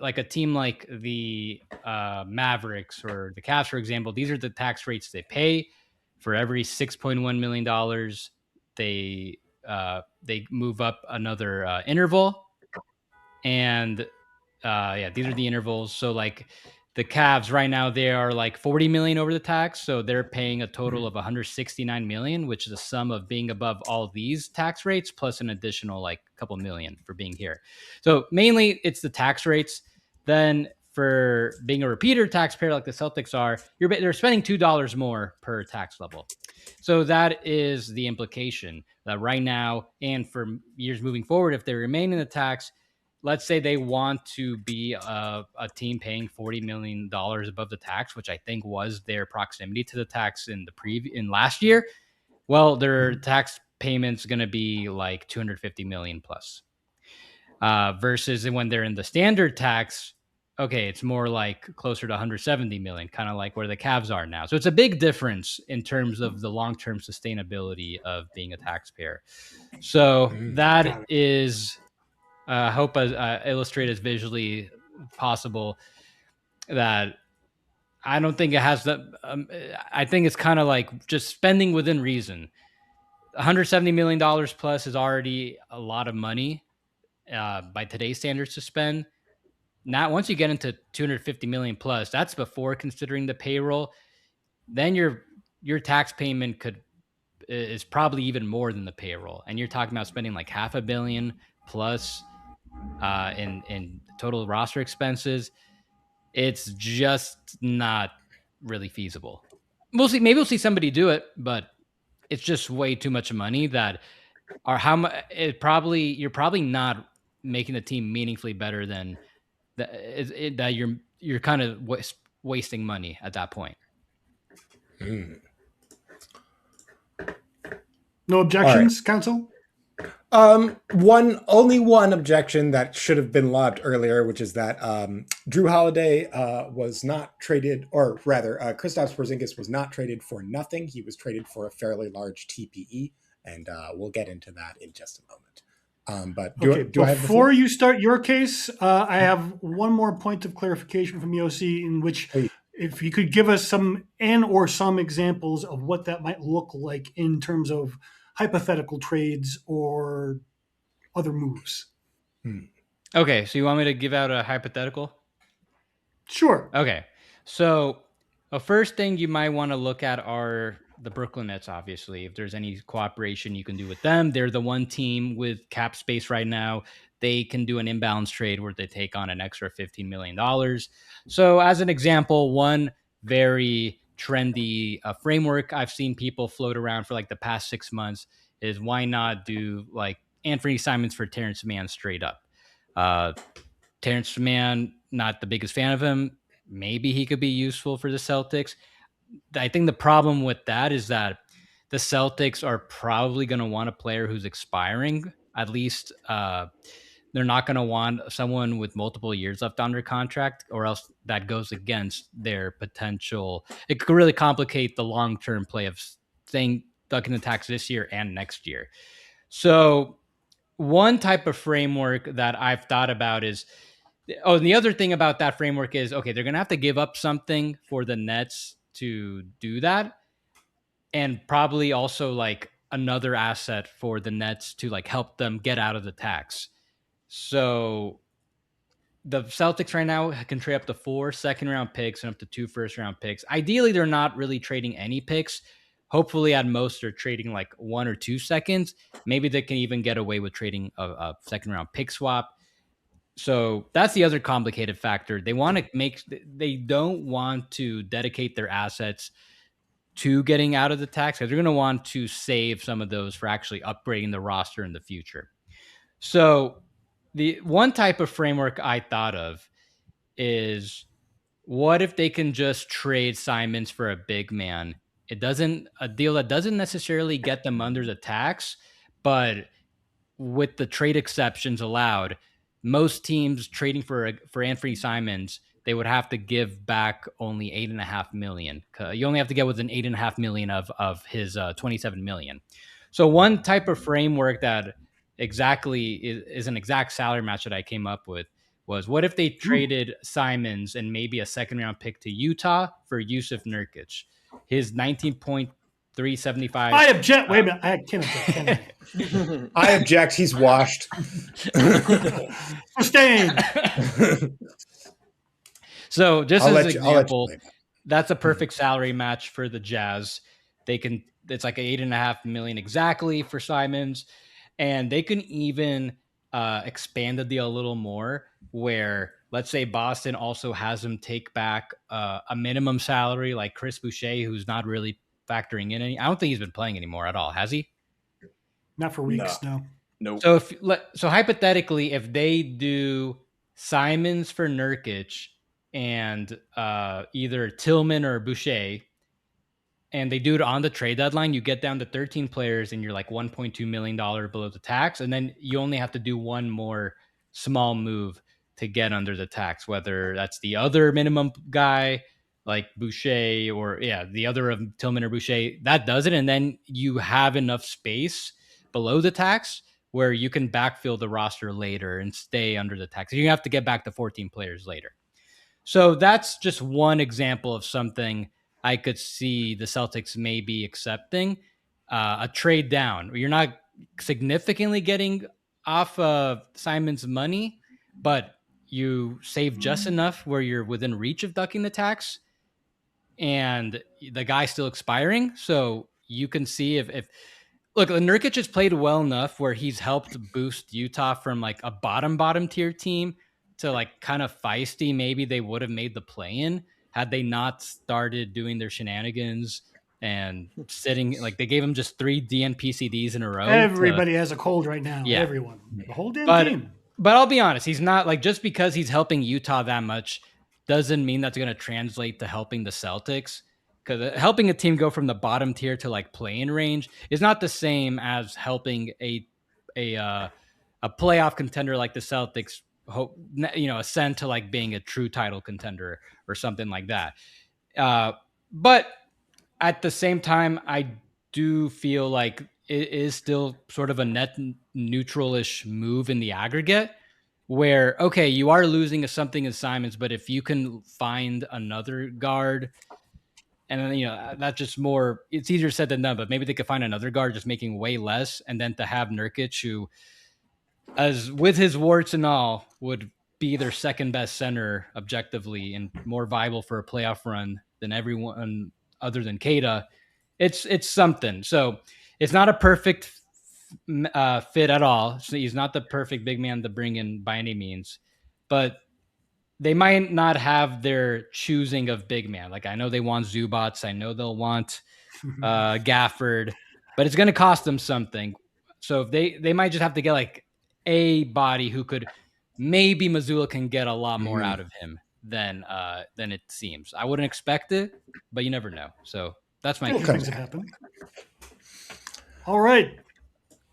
like a team like the Mavericks or the Cavs, for example, these are the tax rates they pay for every $6.1 million. They move up another interval, and these are the intervals. So like the Cavs right now, they are like 40 million over the tax, so they're paying a total of 169 million, which is a sum of being above all these tax rates plus an additional like couple million for being here. So mainly it's the tax rates. Then for being a repeater taxpayer like the Celtics are, they're spending $2 more per tax level. So that is the implication that right now and for years moving forward, if they remain in the tax, let's say they want to be a team paying $40 million above the tax, which I think was their proximity to the tax in last year. Well, their tax payment's going to be like 250 million plus. Versus when they're in the standard tax, okay, it's more like closer to 170 million, kind of like where the Cavs are now. So it's a big difference in terms of the long-term sustainability of being a taxpayer. So that is... I hope illustrate as visually possible that I don't think it has that. I think it's kind of like just spending within reason. $170 million plus is already a lot of money by today's standards to spend. Now, once you get into 250 million plus, that's before considering the payroll. Then your tax payment is probably even more than the payroll, and you're talking about spending like $500 million plus. In total roster expenses, it's just not really feasible. We'll see. Maybe we'll see somebody do it, but it's just way too much money that you're probably not making the team meaningfully better than that. You're kind of wasting money at that point. No objections, counsel? Only one objection that should have been lobbed earlier, which is that Jrue Holiday was not traded, or rather, Kristaps Porzingis was not traded for nothing. He was traded for a fairly large TPE, and we'll get into that in just a moment. But before you start your case, I have one more point of clarification from Yossi, in which if you could give us some examples of what that might look like in terms of hypothetical trades or other moves. Okay, so you want me to give out a hypothetical? Sure. Okay, so the first thing you might want to look at are the Brooklyn Nets, obviously. If there's any cooperation you can do with them, they're the one team with cap space right now. They can do an inbounds trade where they take on an extra $15 million. So, as an example, one very trendy framework I've seen people float around for like the past 6 months is why not do like Anfernee Simons for Terrence Mann straight up? Terrence Mann, not the biggest fan of him. Maybe he could be useful for the Celtics. I think the problem with that is that the Celtics are probably going to want a player who's expiring. At least they're not going to want someone with multiple years left under contract, or else that goes against their potential. It could really complicate the long-term play of staying stuck in the tax this year and next year. So one type of framework that I've thought about is, and the other thing about that framework is, okay, they're going to have to give up something for the Nets to do that. And probably also like another asset for the Nets to like help them get out of the tax. So the Celtics right now can trade up to 4 second-round picks and up to 2 first-round picks. Ideally, they're not really trading any picks. Hopefully, at most, they're trading like 1 or 2 seconds. Maybe they can even get away with trading a second-round pick swap. So that's the other complicated factor. They don't want to dedicate their assets to getting out of the tax because they're going to want to save some of those for actually upgrading the roster in the future. So the one type of framework I thought of is, what if they can just trade Simons for a big man? A deal that doesn't necessarily get them under the tax, but with the trade exceptions allowed, most teams trading for Anfernee Simons, they would have to give back only $8.5 million. You only have to get within $8.5 million of his $27 million. So one type of framework that exactly is an exact salary match that I came up with was, what if they traded Simons and maybe a second round pick to Utah for Yusuf Nurkic? His 19.375. I object. Wait a minute. I can't object. I object. He's washed. Sustained. So just as an example, you that's a perfect salary match for the Jazz. It's like $8.5 million exactly for Simons, and they can even expand the deal a little more, where let's say Boston also has him take back a minimum salary, like Chris Boucher, who's not really factoring in any. I don't think he's been playing anymore at all, has he? Not for weeks, no. Nope. So hypothetically, if they do Simons for Nurkic and either Tillman or Boucher, and they do it on the trade deadline, you get down to 13 players and you're like $1.2 million below the tax. And then you only have to do one more small move to get under the tax, whether that's the other minimum guy like Boucher or the other of Tillman or Boucher, that does it. And then you have enough space below the tax where you can backfill the roster later and stay under the tax. You have to get back to 14 players later. So that's just one example of something I could see the Celtics maybe accepting, a trade down. You're not significantly getting off of Simon's money, but you save just enough where you're within reach of ducking the tax, and the guy's still expiring. So you can see if look, Nurkic has played well enough where he's helped boost Utah from like a bottom tier team to like kind of feisty. Maybe they would have made the play-in had they not started doing their shenanigans and sitting, like they gave him just 3 DNP-CDs in a row. Everybody has a cold right now. Yeah. Everyone. The whole damn team. But I'll be honest, he's not like, just because he's helping Utah that much doesn't mean that's going to translate to helping the Celtics. Because helping a team go from the bottom tier to like play-in range is not the same as helping a playoff contender like the Celtics ascend to like being a true title contender or something like that. But at the same time, I do feel like it is still sort of a net neutral-ish move in the aggregate, where, okay, you are losing something as Simons, but if you can find another guard, and then, that's just more, it's easier said than done, but maybe they could find another guard just making way less, and then to have Nurkic, who as with his warts and all, would be their second best center objectively and more viable for a playoff run than everyone other than Keita. It's something. So it's not a perfect fit at all. So he's not the perfect big man to bring in by any means, but they might not have their choosing of big man. Like I know they want Zubats. I know they'll want Gafford, but it's going to cost them something. So if they might just have to get like a body who could maybe Mazzulla can get a lot more out of him than it seems. I wouldn't expect it, but you never know. So that's my things that happen. All right,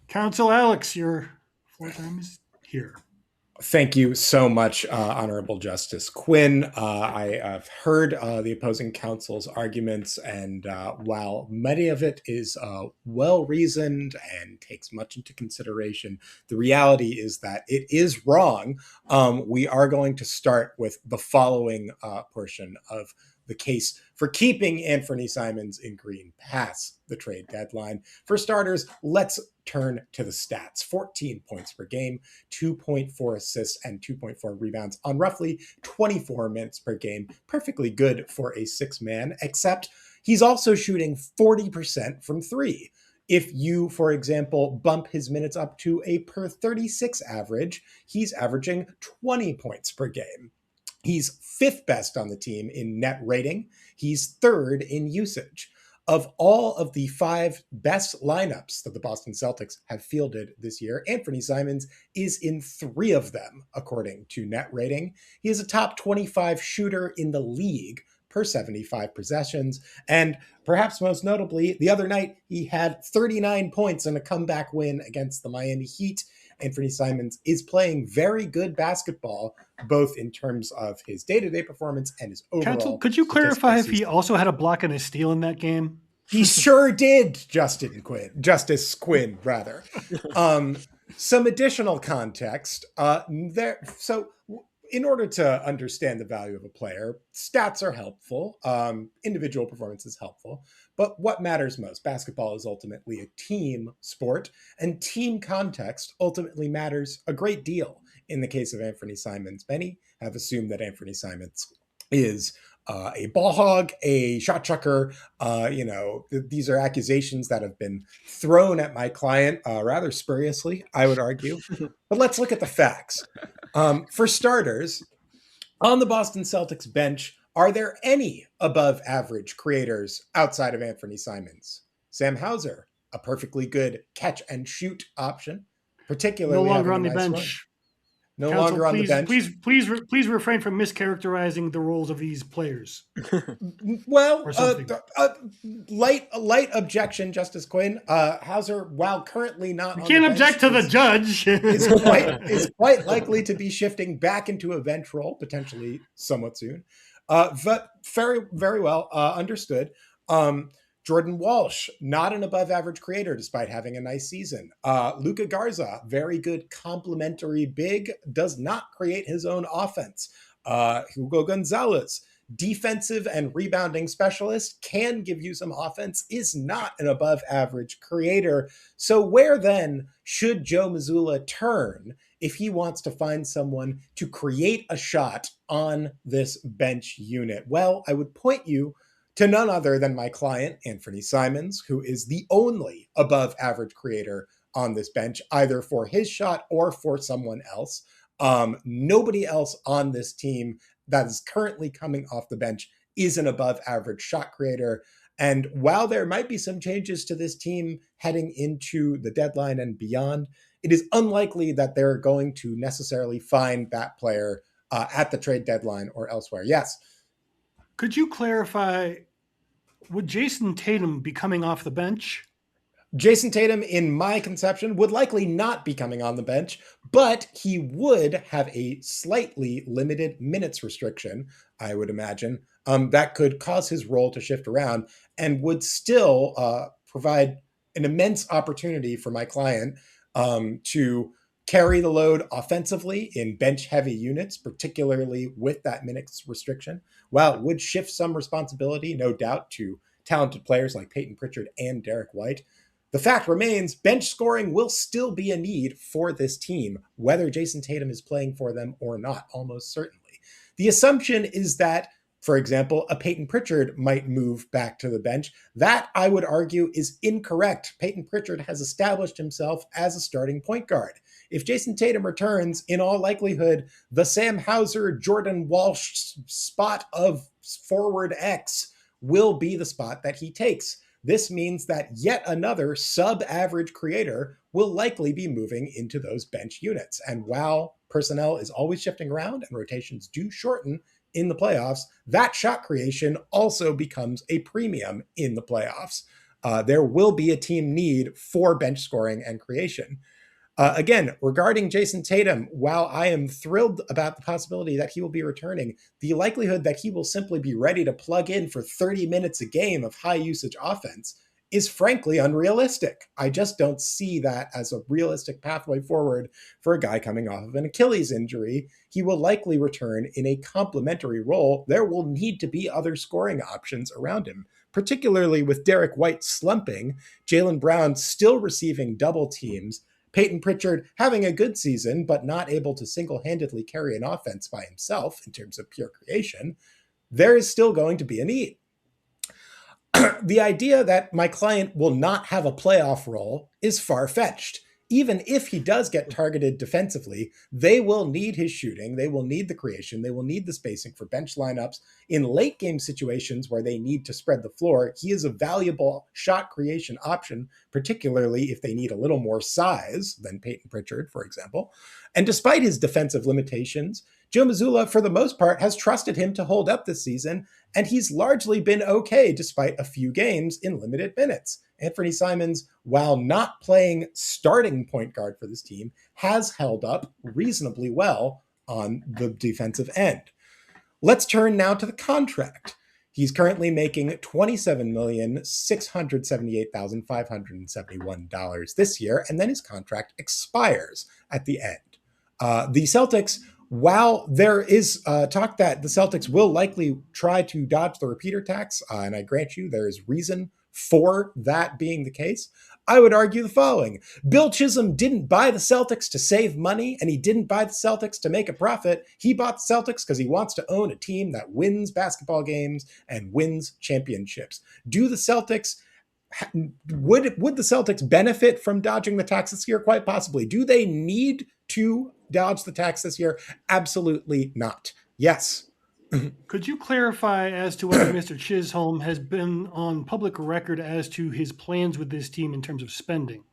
Counsel Alex, your floor time is here. Thank you so much, Honorable Justice Quinn. I have heard the opposing counsel's arguments, and while many of it is well-reasoned and takes much into consideration, the reality is that it is wrong. We are going to start with the following portion of the case for keeping Anfernee Simons in green past the trade deadline. For starters, let's turn to the stats. 14 points per game, 2.4 assists, and 2.4 rebounds on roughly 24 minutes per game. Perfectly good for a six-man, except he's also shooting 40% from three. If you, for example, bump his minutes up to a per 36 average, he's averaging 20 points per game. He's fifth best on the team in net rating. He's third in usage. Of all of the five best lineups that the Boston Celtics have fielded this year, Anfernee Simons is in three of them, according to net rating. He is a top 25 shooter in the league per 75 possessions. And perhaps most notably, the other night, he had 39 points in a comeback win against the Miami Heat. Anfernee Simons is playing very good basketball, both in terms of his day-to-day performance and his overall. Counsel, could you clarify if he also had a block and a steal in that game? He sure did, Justice Quinn, rather. Some additional context there. So in order to understand the value of a player, stats are helpful. Individual performance is helpful. But what matters most? Basketball is ultimately a team sport, and team context ultimately matters a great deal. In the case of Anfernee Simons, many have assumed that Anfernee Simons is a ball hog, a shot chucker. These are accusations that have been thrown at my client rather spuriously, I would argue. But let's look at the facts. For starters, on the Boston Celtics bench, are there any above average creators outside of Anfernee Simons? Sam Hauser, a perfectly good catch and shoot option, particularly no longer on the bench. No longer on the bench. Please refrain from mischaracterizing the roles of these players. Well, light objection, Justice Quinn. Hauser, while currently not, you can't object to the judge. is quite likely to be shifting back into a bench role, potentially somewhat soon. But very, very well understood. Jordan Walsh, not an above-average creator despite having a nice season. Luka Garza, very good complementary big, does not create his own offense. Hugo Gonzalez, defensive and rebounding specialist, can give you some offense, is not an above-average creator. So where then should Joe Mazzulla turn if he wants to find someone to create a shot on this bench unit? Well, I would point you to none other than my client, Anfernee Simons, who is the only above average creator on this bench, either for his shot or for someone else. Nobody else on this team that is currently coming off the bench is an above average shot creator. And while there might be some changes to this team heading into the deadline and beyond, it is unlikely that they're going to necessarily find that player at the trade deadline or elsewhere. Yes. Could you clarify, would Jason Tatum be coming off the bench? Jason Tatum, in my conception, would likely not be coming on the bench, but he would have a slightly limited minutes restriction, I would imagine, that could cause his role to shift around and would still provide an immense opportunity for my client to carry the load offensively in bench-heavy units, particularly with that minutes restriction. While it would shift some responsibility, no doubt, to talented players like Peyton Pritchard and Derek White, The fact remains, bench scoring will still be a need for this team, whether Jason Tatum is playing for them or not, almost certainly. The assumption is that, for example, a Peyton Pritchard might move back to the bench. That, I would argue, is incorrect. Peyton Pritchard has established himself as a starting point guard. If Jason Tatum returns, in all likelihood, the Sam Hauser, Jordan Walsh spot of forward X will be the spot that he takes. This means that yet another sub-average creator will likely be moving into those bench units. And while personnel is always shifting around and rotations do shorten in the playoffs, that shot creation also becomes a premium in the playoffs. There will be a team need for bench scoring and creation. Again, regarding Jason Tatum, while I am thrilled about the possibility that he will be returning, the likelihood that he will simply be ready to plug in for 30 minutes a game of high usage offense is frankly unrealistic. I just don't see that as a realistic pathway forward for a guy coming off of an Achilles injury. He will likely return in a complementary role. There will need to be other scoring options around him, particularly with Derek White slumping, Jaylen Brown still receiving double teams, Peyton Pritchard having a good season, but not able to single-handedly carry an offense by himself in terms of pure creation. There is still going to be a need. The idea that my client will not have a playoff role is far-fetched. Even if he does get targeted defensively, they will need his shooting, they will need the creation, they will need the spacing for bench lineups. In late game situations where they need to spread the floor, he is a valuable shot creation option, particularly if they need a little more size than Peyton Pritchard, for example. And despite his defensive limitations, Joe Mazzulla, for the most part, has trusted him to hold up this season, and he's largely been okay despite a few games in limited minutes. Anfernee Simons, while not playing starting point guard for this team, has held up reasonably well on the defensive end. Let's turn now to the contract. He's currently making $27,678,571 this year, and then his contract expires at the end. The Celtics, while there is talk that the Celtics will likely try to dodge the repeater tax, and I grant you there is reason for that being the case, I would argue the following. Bill Chisholm didn't buy the Celtics to save money, and he didn't buy the Celtics to make a profit. He bought the Celtics because he wants to own a team that wins basketball games and wins championships. Do the Celtics would the Celtics benefit from dodging the tax this year? Quite possibly. Do they need to dodge the tax this year? Absolutely not. Yes. Could you clarify as to whether Mr. Chisholm has been on public record as to his plans with this team in terms of spending?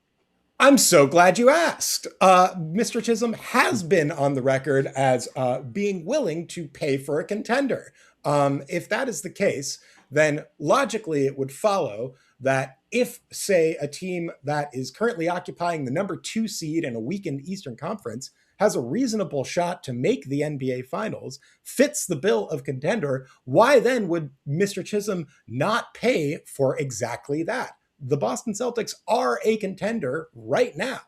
I'm so glad you asked. Mr. Chisholm has been on the record as being willing to pay for a contender. If that is the case, then logically it would follow that if, say, a team that is currently occupying the number 2 seed in a weakened Eastern Conference has a reasonable shot to make the NBA Finals, fits the bill of contender, why then would Mr. Chisholm not pay for exactly that? The Boston Celtics are a contender right now.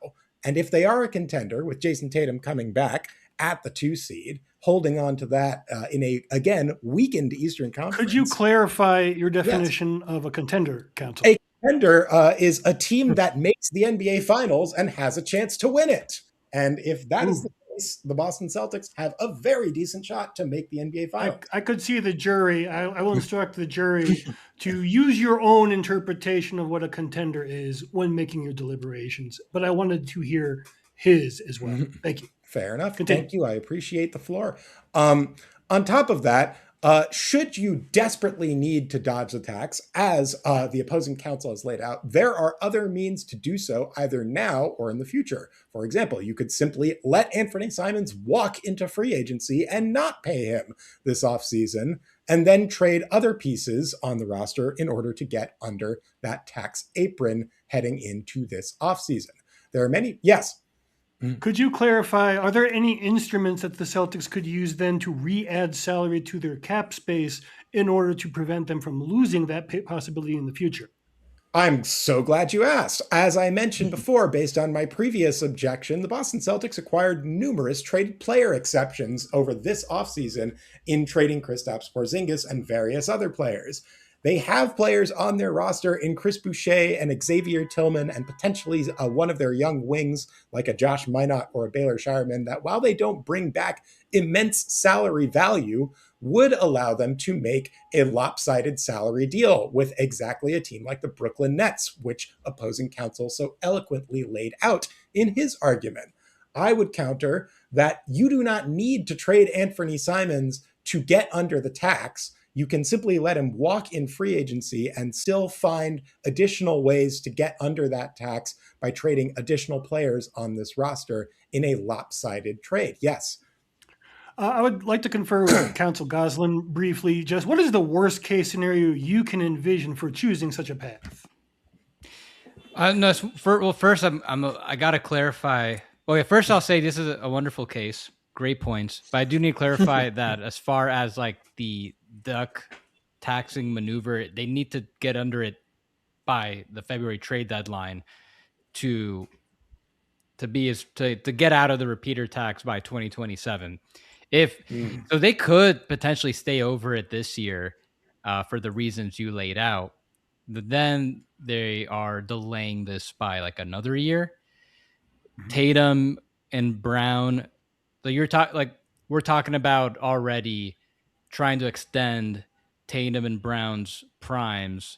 And if they are a contender, with Jason Tatum coming back at the 2 seed, holding on to that in a, again, weakened Eastern Conference. Could you clarify your definition of a contender, Counsel? A contender is a team that makes the NBA Finals and has a chance to win it. And if that is the case, the Boston Celtics have a very decent shot to make the NBA Finals. I could see the jury. I will instruct the jury to use your own interpretation of what a contender is when making your deliberations. But I wanted to hear his as well. Thank you. Fair enough. Continue. Thank you. I appreciate the floor. On top of that, should you desperately need to dodge the tax, as the opposing counsel has laid out, there are other means to do so either now or in the future. For example, you could simply let Anfernee Simons walk into free agency and not pay him this offseason, and then trade other pieces on the roster in order to get under that tax apron heading into this offseason. There are many. Yes. Could you clarify, are there any instruments that the Celtics could use then to re-add salary to their cap space in order to prevent them from losing that possibility in the future? I'm so glad you asked. As I mentioned before, based on my previous objection, the Boston Celtics acquired numerous traded player exceptions over this offseason in trading Kristaps Porzingis and various other players. They have players on their roster in Chris Boucher and Xavier Tillman and potentially one of their young wings like a Josh Minot or a Baylor Shireman that while they don't bring back immense salary value, would allow them to make a lopsided salary deal with exactly a team like the Brooklyn Nets, which opposing counsel so eloquently laid out in his argument. I would counter that you do not need to trade Anfernee Simons to get under the tax. You can simply let him walk in free agency and still find additional ways to get under that tax by trading additional players on this roster in a lopsided trade. Yes. I would like to confer with Counsel Gozlan briefly. Just what is the worst case scenario you can envision for choosing such a path? No. First, I got to clarify. Okay, first I'll say this is a wonderful case. Great points. But I do need to clarify that as far as like the duck taxing maneuver, they need to get under it by the February trade deadline to get out of the repeater tax by 2027. So they could potentially stay over it this year for the reasons you laid out. But then they are delaying this by like another year. Tatum and Brown, so we're talking about already trying to extend Tatum and Brown's primes,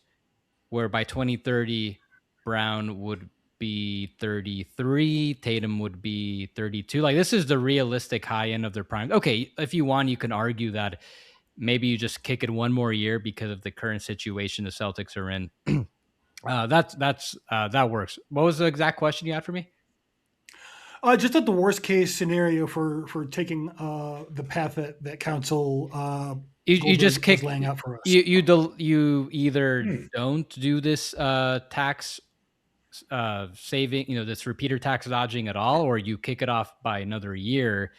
where by 2030 Brown would be 33, Tatum would be 32. Like this is the realistic high end of their prime. Okay, if you want, you can argue that maybe you just kick it one more year because of the current situation the Celtics are in. That works. What was the exact question you had for me? Just at the worst case scenario for taking the path that counsel you just kick laying out for us. You either don't do this tax saving, this repeater tax dodging at all, or you kick it off by another year.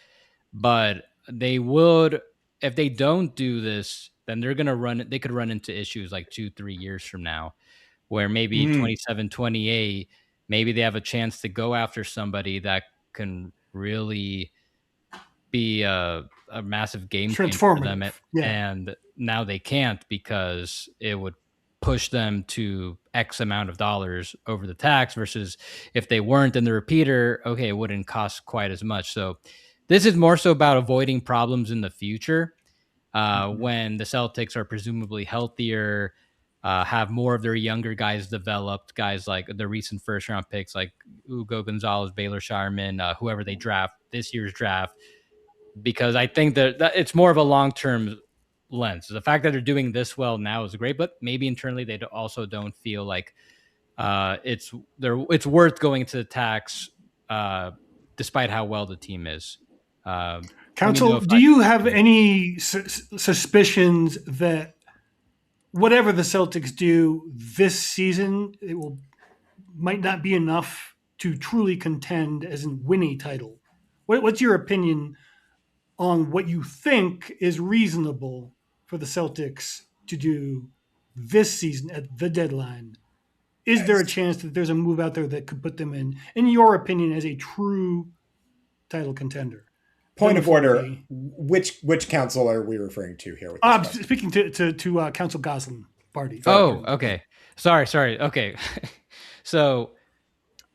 But they would, if they don't do this, then they could run into issues like 2-3 years from now, where maybe 27, 28, maybe they have a chance to go after somebody that can really be a massive game changer for them. And now they can't because it would push them to X amount of dollars over the tax versus if they weren't in the repeater, okay, it wouldn't cost quite as much. So this is more so about avoiding problems in the future when the Celtics are presumably healthier, have more of their younger guys developed, guys like the recent first round picks like Hugo Gonzalez, Baylor Shireman, whoever they draft this year's draft, because I think that it's more of a long-term lens. The fact that they're doing this well now is great, but maybe internally they also don't feel like it's worth going to the tax despite how well the team is. Counsel, do you have any suspicions that whatever the Celtics do this season, might not be enough to truly contend as in win a title? What's your opinion on what you think is reasonable for the Celtics to do this season at the deadline? Is there a chance that there's a move out there that could put them in your opinion, as a true title contender? Point of order, which counsel are we referring to here? I'm speaking to Counsel Gozlan party. Oh, okay. Sorry. Okay. So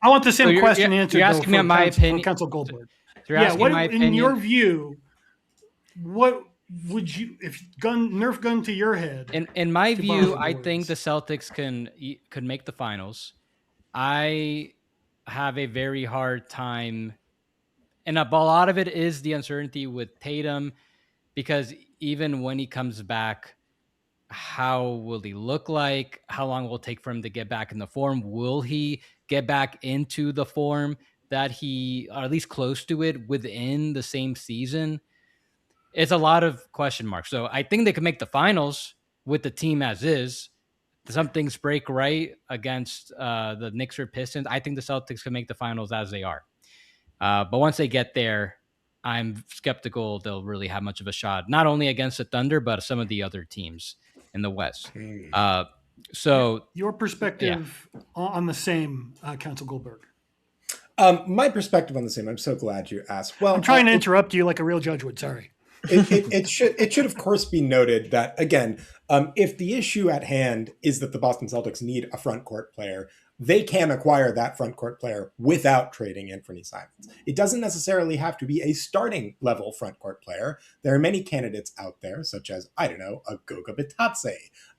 I want the same question answered. You're asking me my opinion, Counsel Goldberg. You're asking my opinion. In your view, what would you, if Nerf gun to your head? In my view, I think the Celtics could make the finals. I have a very hard time. And a lot of it is the uncertainty with Tatum, because even when he comes back, how will he look like? How long will it take for him to get back in the form? Will he get back into the form that he, or at least close to it, within the same season? It's a lot of question marks. So I think they can make the finals with the team as is. Some things break right against the Knicks or Pistons. I think the Celtics can make the finals as they are. But once they get there, I'm skeptical they'll really have much of a shot, not only against the Thunder, but some of the other teams in the West. So your perspective on the same, Counsel Goldberg. My perspective on the same. I'm so glad you asked. Well, I'm trying to interrupt you like a real judge would. Sorry. It should of course be noted that again, if the issue at hand is that the Boston Celtics need a front court player, they can acquire that front court player without trading Anfernee Simons. It doesn't necessarily have to be a starting level front court player. There are many candidates out there, such as, I don't know, a Goga Bitadze,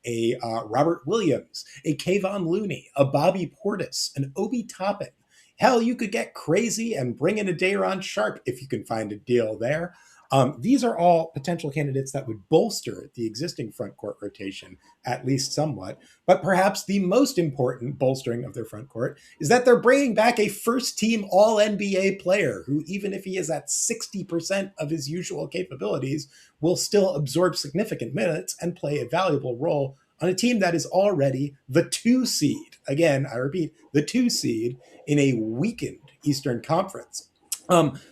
a Robert Williams, a Kayvon Looney, a Bobby Portis, an Obi Toppin. Hell, you could get crazy and bring in a Day'Ron Sharp if you can find a deal there. These are all potential candidates that would bolster the existing front court rotation, at least somewhat. But perhaps the most important bolstering of their front court is that they're bringing back a first-team All-NBA player who, even if he is at 60% of his usual capabilities, will still absorb significant minutes and play a valuable role on a team that is already the 2 seed. Again, I repeat, the 2 seed in a weakened Eastern Conference.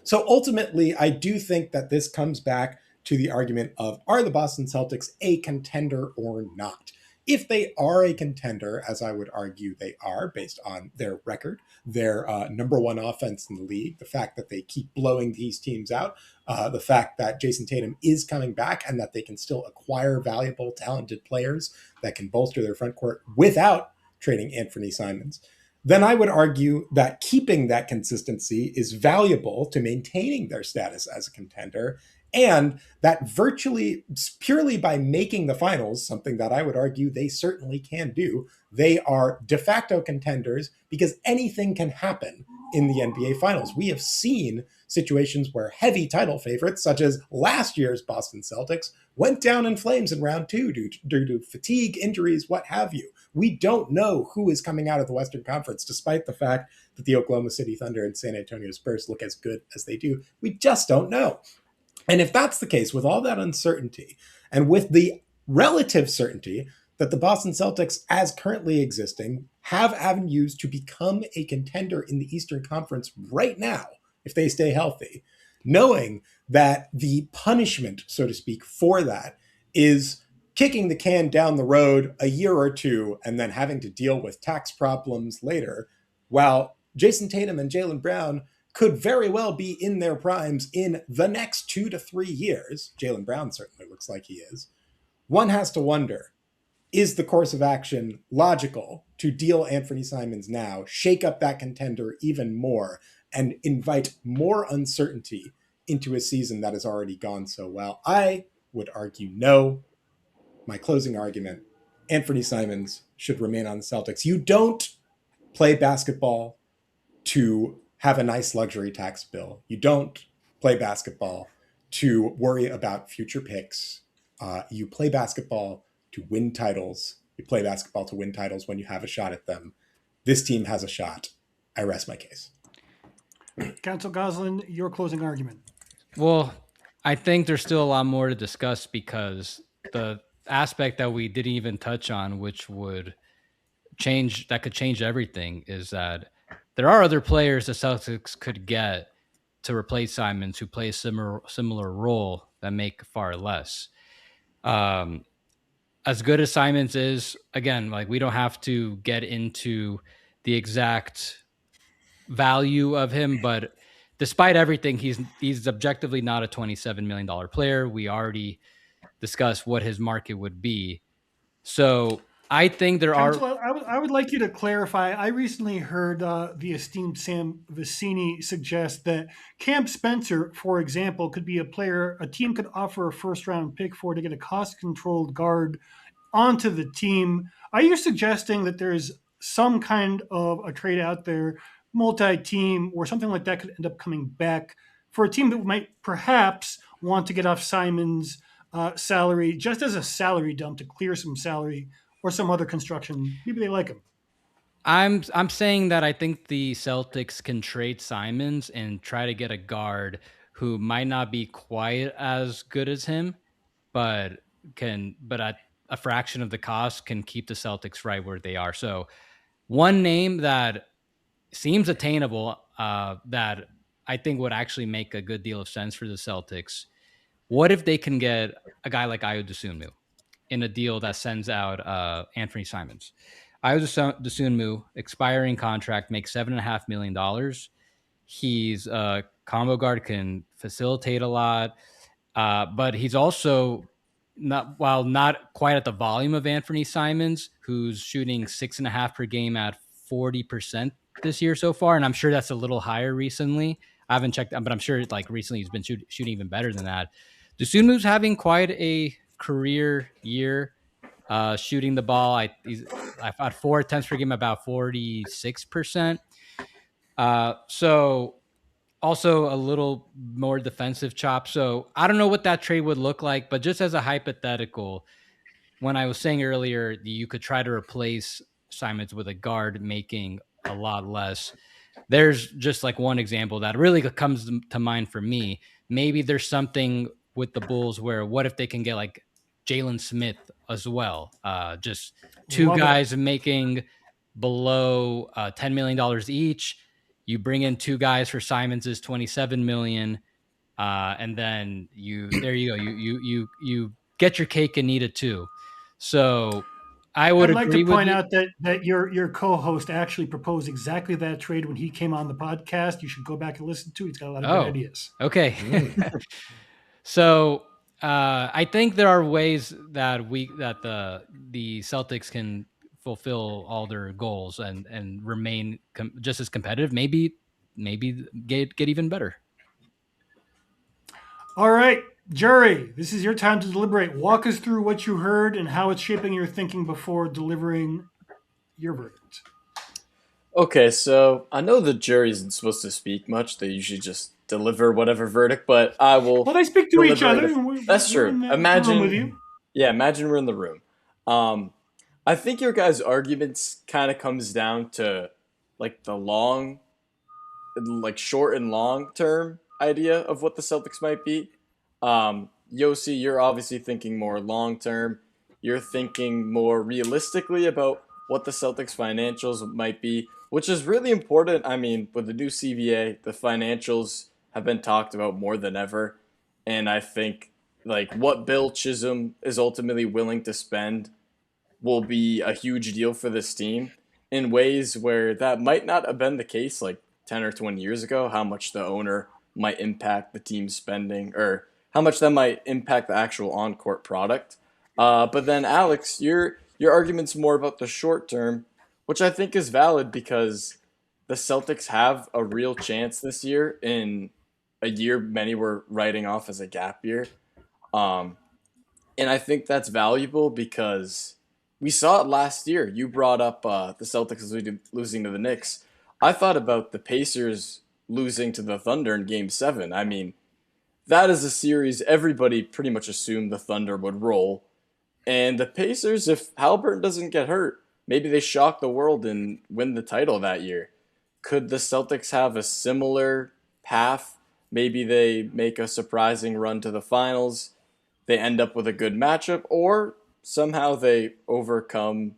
So ultimately, I do think that this comes back to the argument of, are the Boston Celtics a contender or not? If they are a contender, as I would argue they are based on their record, their number one offense in the league, the fact that they keep blowing these teams out, the fact that Jason Tatum is coming back and that they can still acquire valuable, talented players that can bolster their front court without trading Anfernee Simons, then I would argue that keeping that consistency is valuable to maintaining their status as a contender, and that virtually, purely by making the finals, something that I would argue they certainly can do, they are de facto contenders because anything can happen in the NBA Finals. We have seen situations where heavy title favorites, such as last year's Boston Celtics, went down in flames in round 2 due to fatigue, injuries, what have you. We don't know who is coming out of the Western Conference, despite the fact that the Oklahoma City Thunder and San Antonio Spurs look as good as they do. We just don't know. And if that's the case, with all that uncertainty, and with the relative certainty that the Boston Celtics, as currently existing, have avenues to become a contender in the Eastern Conference right now, if they stay healthy, knowing that the punishment, so to speak, for that is kicking the can down the road a year or two and then having to deal with tax problems later, while Jason Tatum and Jaylen Brown could very well be in their primes in the next 2 to 3 years. Jaylen Brown certainly looks like he is. One has to wonder, is the course of action logical to deal Anfernee Simons now, shake up that contender even more, and invite more uncertainty into a season that has already gone so well? I would argue no. My closing argument, Anfernee Simons should remain on the Celtics. You don't play basketball to have a nice luxury tax bill. You don't play basketball to worry about future picks. You play basketball to win titles. You play basketball to win titles when you have a shot at them. This team has a shot. I rest my case. Counsel Gozlan, your closing argument. Well, I think there's still a lot more to discuss because the aspect that we didn't even touch on, which would change, that could change everything, is that there are other players the Celtics could get to replace Simons who play a similar role that make far less. As good as Simons is, again, like we don't have to get into the exact value of him, but despite everything, he's objectively not a $27 million player. We already discussed what his market would be. So I think there Counsel, are... I would like you to clarify. I recently heard the esteemed Sam Vecini suggest that Cam Spencer, for example, could be a player a team could offer a first-round pick for to get a cost-controlled guard onto the team. Are you suggesting that there's some kind of a trade out there, multi-team, or something like that could end up coming back for a team that might perhaps want to get off Simons' salary just as a salary dump to clear some salary or some other construction? Maybe they like him. I'm saying that I think the Celtics can trade Simons and try to get a guard who might not be quite as good as him, but at a fraction of the cost can keep the Celtics right where they are. So one name that seems attainable, that I think would actually make a good deal of sense for the Celtics. What if they can get a guy like Ayo Dosunmu in a deal that sends out Anfernee Simons? Ayo Dosunmu, expiring contract, makes $7.5 million. He's a combo guard, can facilitate a lot. But he's also not quite at the volume of Anfernee Simons, who's shooting 6.5 per game at 40% this year so far. And I'm sure that's a little higher recently. I haven't checked, but I'm sure like recently he's been shooting even better than that. Dosunmu's having quite a career year shooting the ball. I've had 4 attempts per game, about 46%. So also a little more defensive chop. So I don't know what that trade would look like, but just as a hypothetical, when I was saying earlier, you could try to replace Simons with a guard making a lot less. There's just like one example that really comes to mind for me. Maybe there's something with the Bulls where what if they can get like Jalen Smith as well? Just two guys making below $10 million each. You bring in 2 guys for Simons's $27 million, and then there you go. You get your cake and eat it too. So I would I'd like agree to point with out that your co-host actually proposed exactly that trade when he came on the podcast. You should go back and listen to it. He's got a lot of good ideas. Okay. So I think there are ways that the Celtics can fulfill all their goals and remain just as competitive. Maybe get even better. All right, Jury, this is your time to deliberate. Walk us through what you heard and how it's shaping your thinking before delivering your verdict. Okay, so I know the jury isn't supposed to speak much. They usually just deliver whatever verdict, but I will. Well, they speak to each other. That's true. Imagine with you. Yeah, imagine we're in the room. I think your guys' arguments kind of comes down to like the short and long term idea of what the Celtics might be. Yossi, you're obviously thinking more long term. You're thinking more realistically about what the Celtics financials might be, which is really important. I mean, with the new CBA, the financials have been talked about more than ever. And I think like what Bill Chisholm is ultimately willing to spend will be a huge deal for this team in ways where that might not have been the case like 10 or 20 years ago, how much the owner might impact the team's spending or how much that might impact the actual on-court product. But then, Alex, your argument's more about the short term, which I think is valid because the Celtics have a real chance this year in a year many were writing off as a gap year. And I think that's valuable because we saw it last year. You brought up the Celtics losing to the Knicks. I thought about the Pacers losing to the Thunder in Game 7. I mean, that is a series everybody pretty much assumed the Thunder would roll. And the Pacers, if Haliburton doesn't get hurt, maybe they shock the world and win the title that year. Could the Celtics have a similar path? Maybe they make a surprising run to the finals. They end up with a good matchup, or somehow they overcome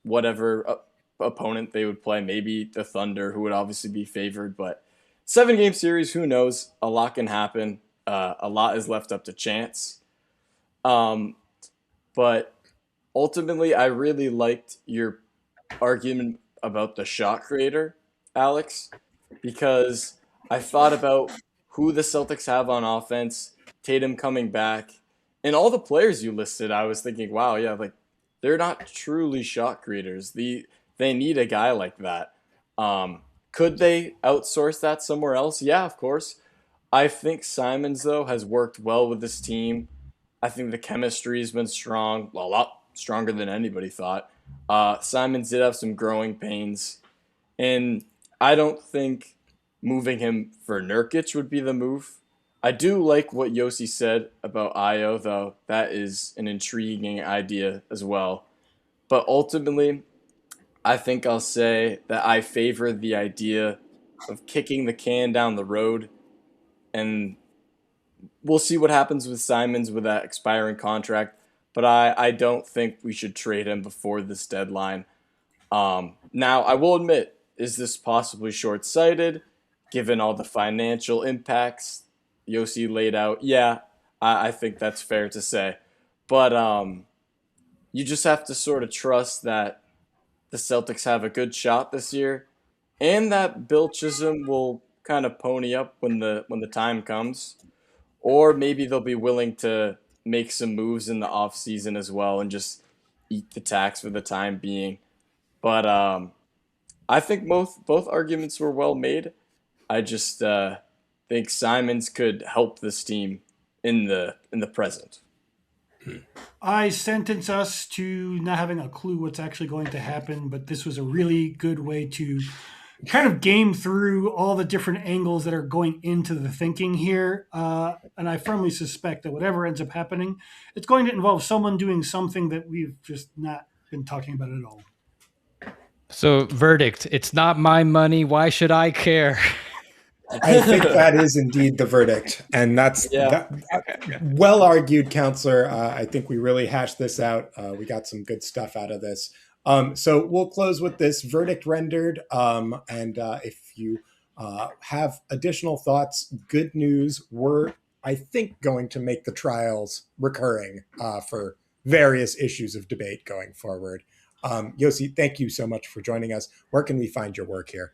whatever opponent they would play. Maybe the Thunder, who would obviously be favored, but 7-game series, who knows? A lot can happen. A lot is left up to chance. But ultimately, I really liked your argument about the shot creator, Alex, because I thought about who the Celtics have on offense, Tatum coming back, and all the players you listed. I was thinking, wow, yeah, like they're not truly shot creators. They need a guy like that. Could they outsource that somewhere else? Yeah, of course. I think Simons, though, has worked well with this team. I think the chemistry has been strong, well, a lot stronger than anybody thought. Simons did have some growing pains, and I don't think moving him for Nurkic would be the move. I do like what Yossi said about Io, though. That is an intriguing idea as well. But ultimately, I think I'll say that I favor the idea of kicking the can down the road, and we'll see what happens with Simons with that expiring contract, but I don't think we should trade him before this deadline. Now, I will admit, is this possibly short-sighted, given all the financial impacts Yossi laid out? Yeah, I think that's fair to say. But you just have to sort of trust that the Celtics have a good shot this year, and that Bill Chisholm will kind of pony up when the time comes. or maybe they'll be willing to make some moves in the offseason as well and just eat the tax for the time being. But I think both arguments were well made. I just think Simons could help this team in the present. I sentence us to not having a clue what's actually going to happen, but this was a really good way to kind of game through all the different angles that are going into the thinking here. And I firmly suspect that whatever ends up happening, it's going to involve someone doing something that we've just not been talking about at all. So, verdict, it's not my money. Why should I care? I think that is indeed the verdict. And that's well argued, counselor. I think we really hashed this out. We got some good stuff out of this. So we'll close with this verdict rendered. And if you have additional thoughts, good news, we're, I think, going to make the trials recurring for various issues of debate going forward. Yossi, thank you so much for joining us. Where can we find your work here?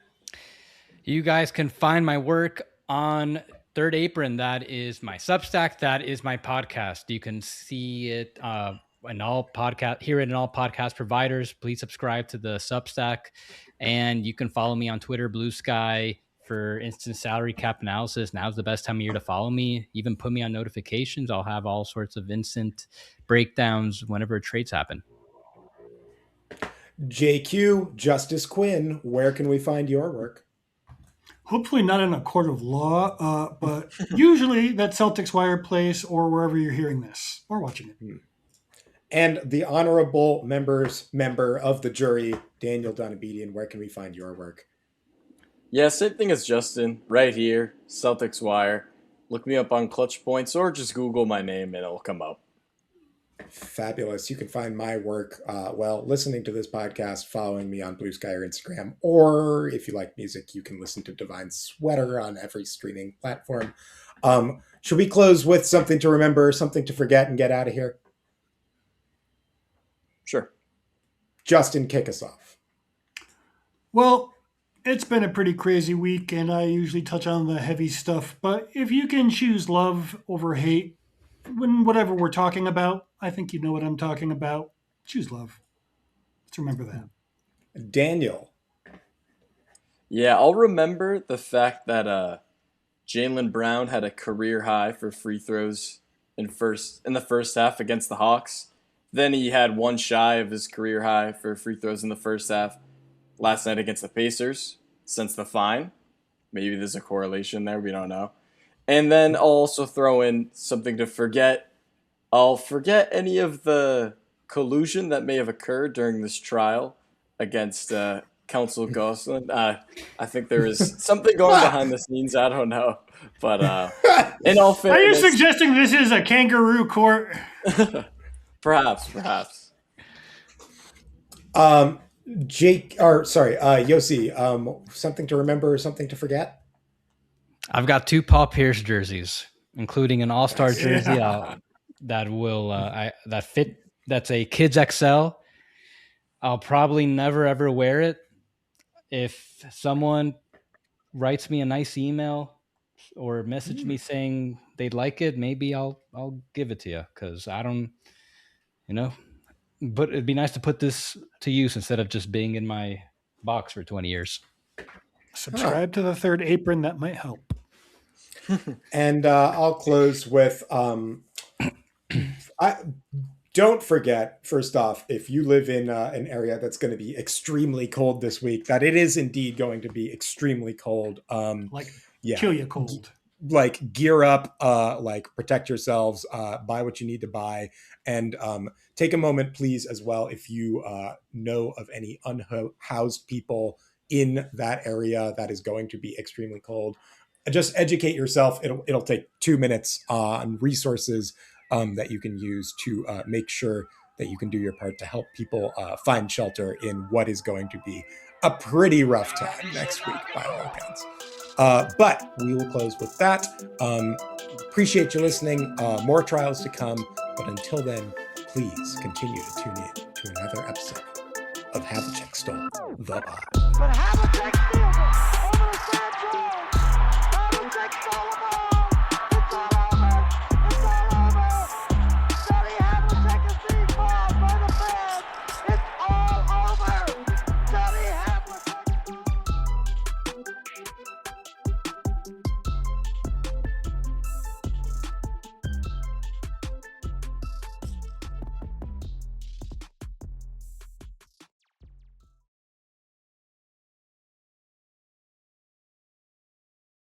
You guys can find my work on Third Apron. That is my Substack. That is my podcast. You can see it in all podcast, hear it in all podcast providers. Please subscribe to the Substack, and you can follow me on Twitter, Blue Sky, for instant salary cap analysis. Now's the best time of year to follow me. Even put me on notifications. I'll have all sorts of instant breakdowns whenever trades happen. JQ, Justice Quinn, where can we find your work? Hopefully not in a court of law, but usually that Celtics Wire place or wherever you're hearing this or watching it. And the honorable member of the jury, Daniel Donabedian, where can we find your work? Yeah, same thing as Justin, right here, Celtics Wire. Look me up on Clutch Points or just Google my name and it'll come up. Fabulous. You can find my work, listening to this podcast, following me on Blue Sky or Instagram, or if you like music, you can listen to Divine Sweater on every streaming platform. Should we close with something to remember, something to forget, and get out of here? Sure. Justin, kick us off. Well, it's been a pretty crazy week, and I usually touch on the heavy stuff, but if you can choose love over hate, when whatever we're talking about, I think you know what I'm talking about. Choose love. Let's remember that. Daniel. Yeah, I'll remember the fact that Jaylen Brown had a career high for free throws in the first half against the Hawks. Then he had one shy of his career high for free throws in the first half last night against the Pacers since the fine. Maybe there's a correlation there. We don't know. And then I'll also throw in something to forget. I'll forget any of the collusion that may have occurred during this trial against Counsel Gozlan. I think there is something going behind the scenes. I don't know. But in all fairness... Are you suggesting this is a kangaroo court? Perhaps. Yossi, something to remember, something to forget? I've got 2 Paul Pierce jerseys, including an All-Star jersey that will that's a Kids XL. I'll probably never ever wear it. If someone writes me a nice email or message me saying they'd like it, maybe I'll give it to you, because I don't, but it'd be nice to put this to use instead of just being in my box for 20 years. Subscribe to the Third Apron. That might help. And I'll close with, don't forget, first off, if you live in an area that's going to be extremely cold this week, that it is indeed going to be extremely cold. Kill you cold. Like gear up, protect yourselves, buy what you need to buy, and take a moment, please, as well, if you know of any unhoused people in that area that is going to be extremely cold. Just educate yourself. It'll take 2 minutes on resources that you can use to make sure that you can do your part to help people find shelter in what is going to be a pretty rough time next week by all accounts. But we will close with that. Appreciate you listening. More trials to come. But until then, please continue to tune in to another episode of Havlicek Stole the Pod. But Havlicek steals it over the side. Havlicek stole the ball.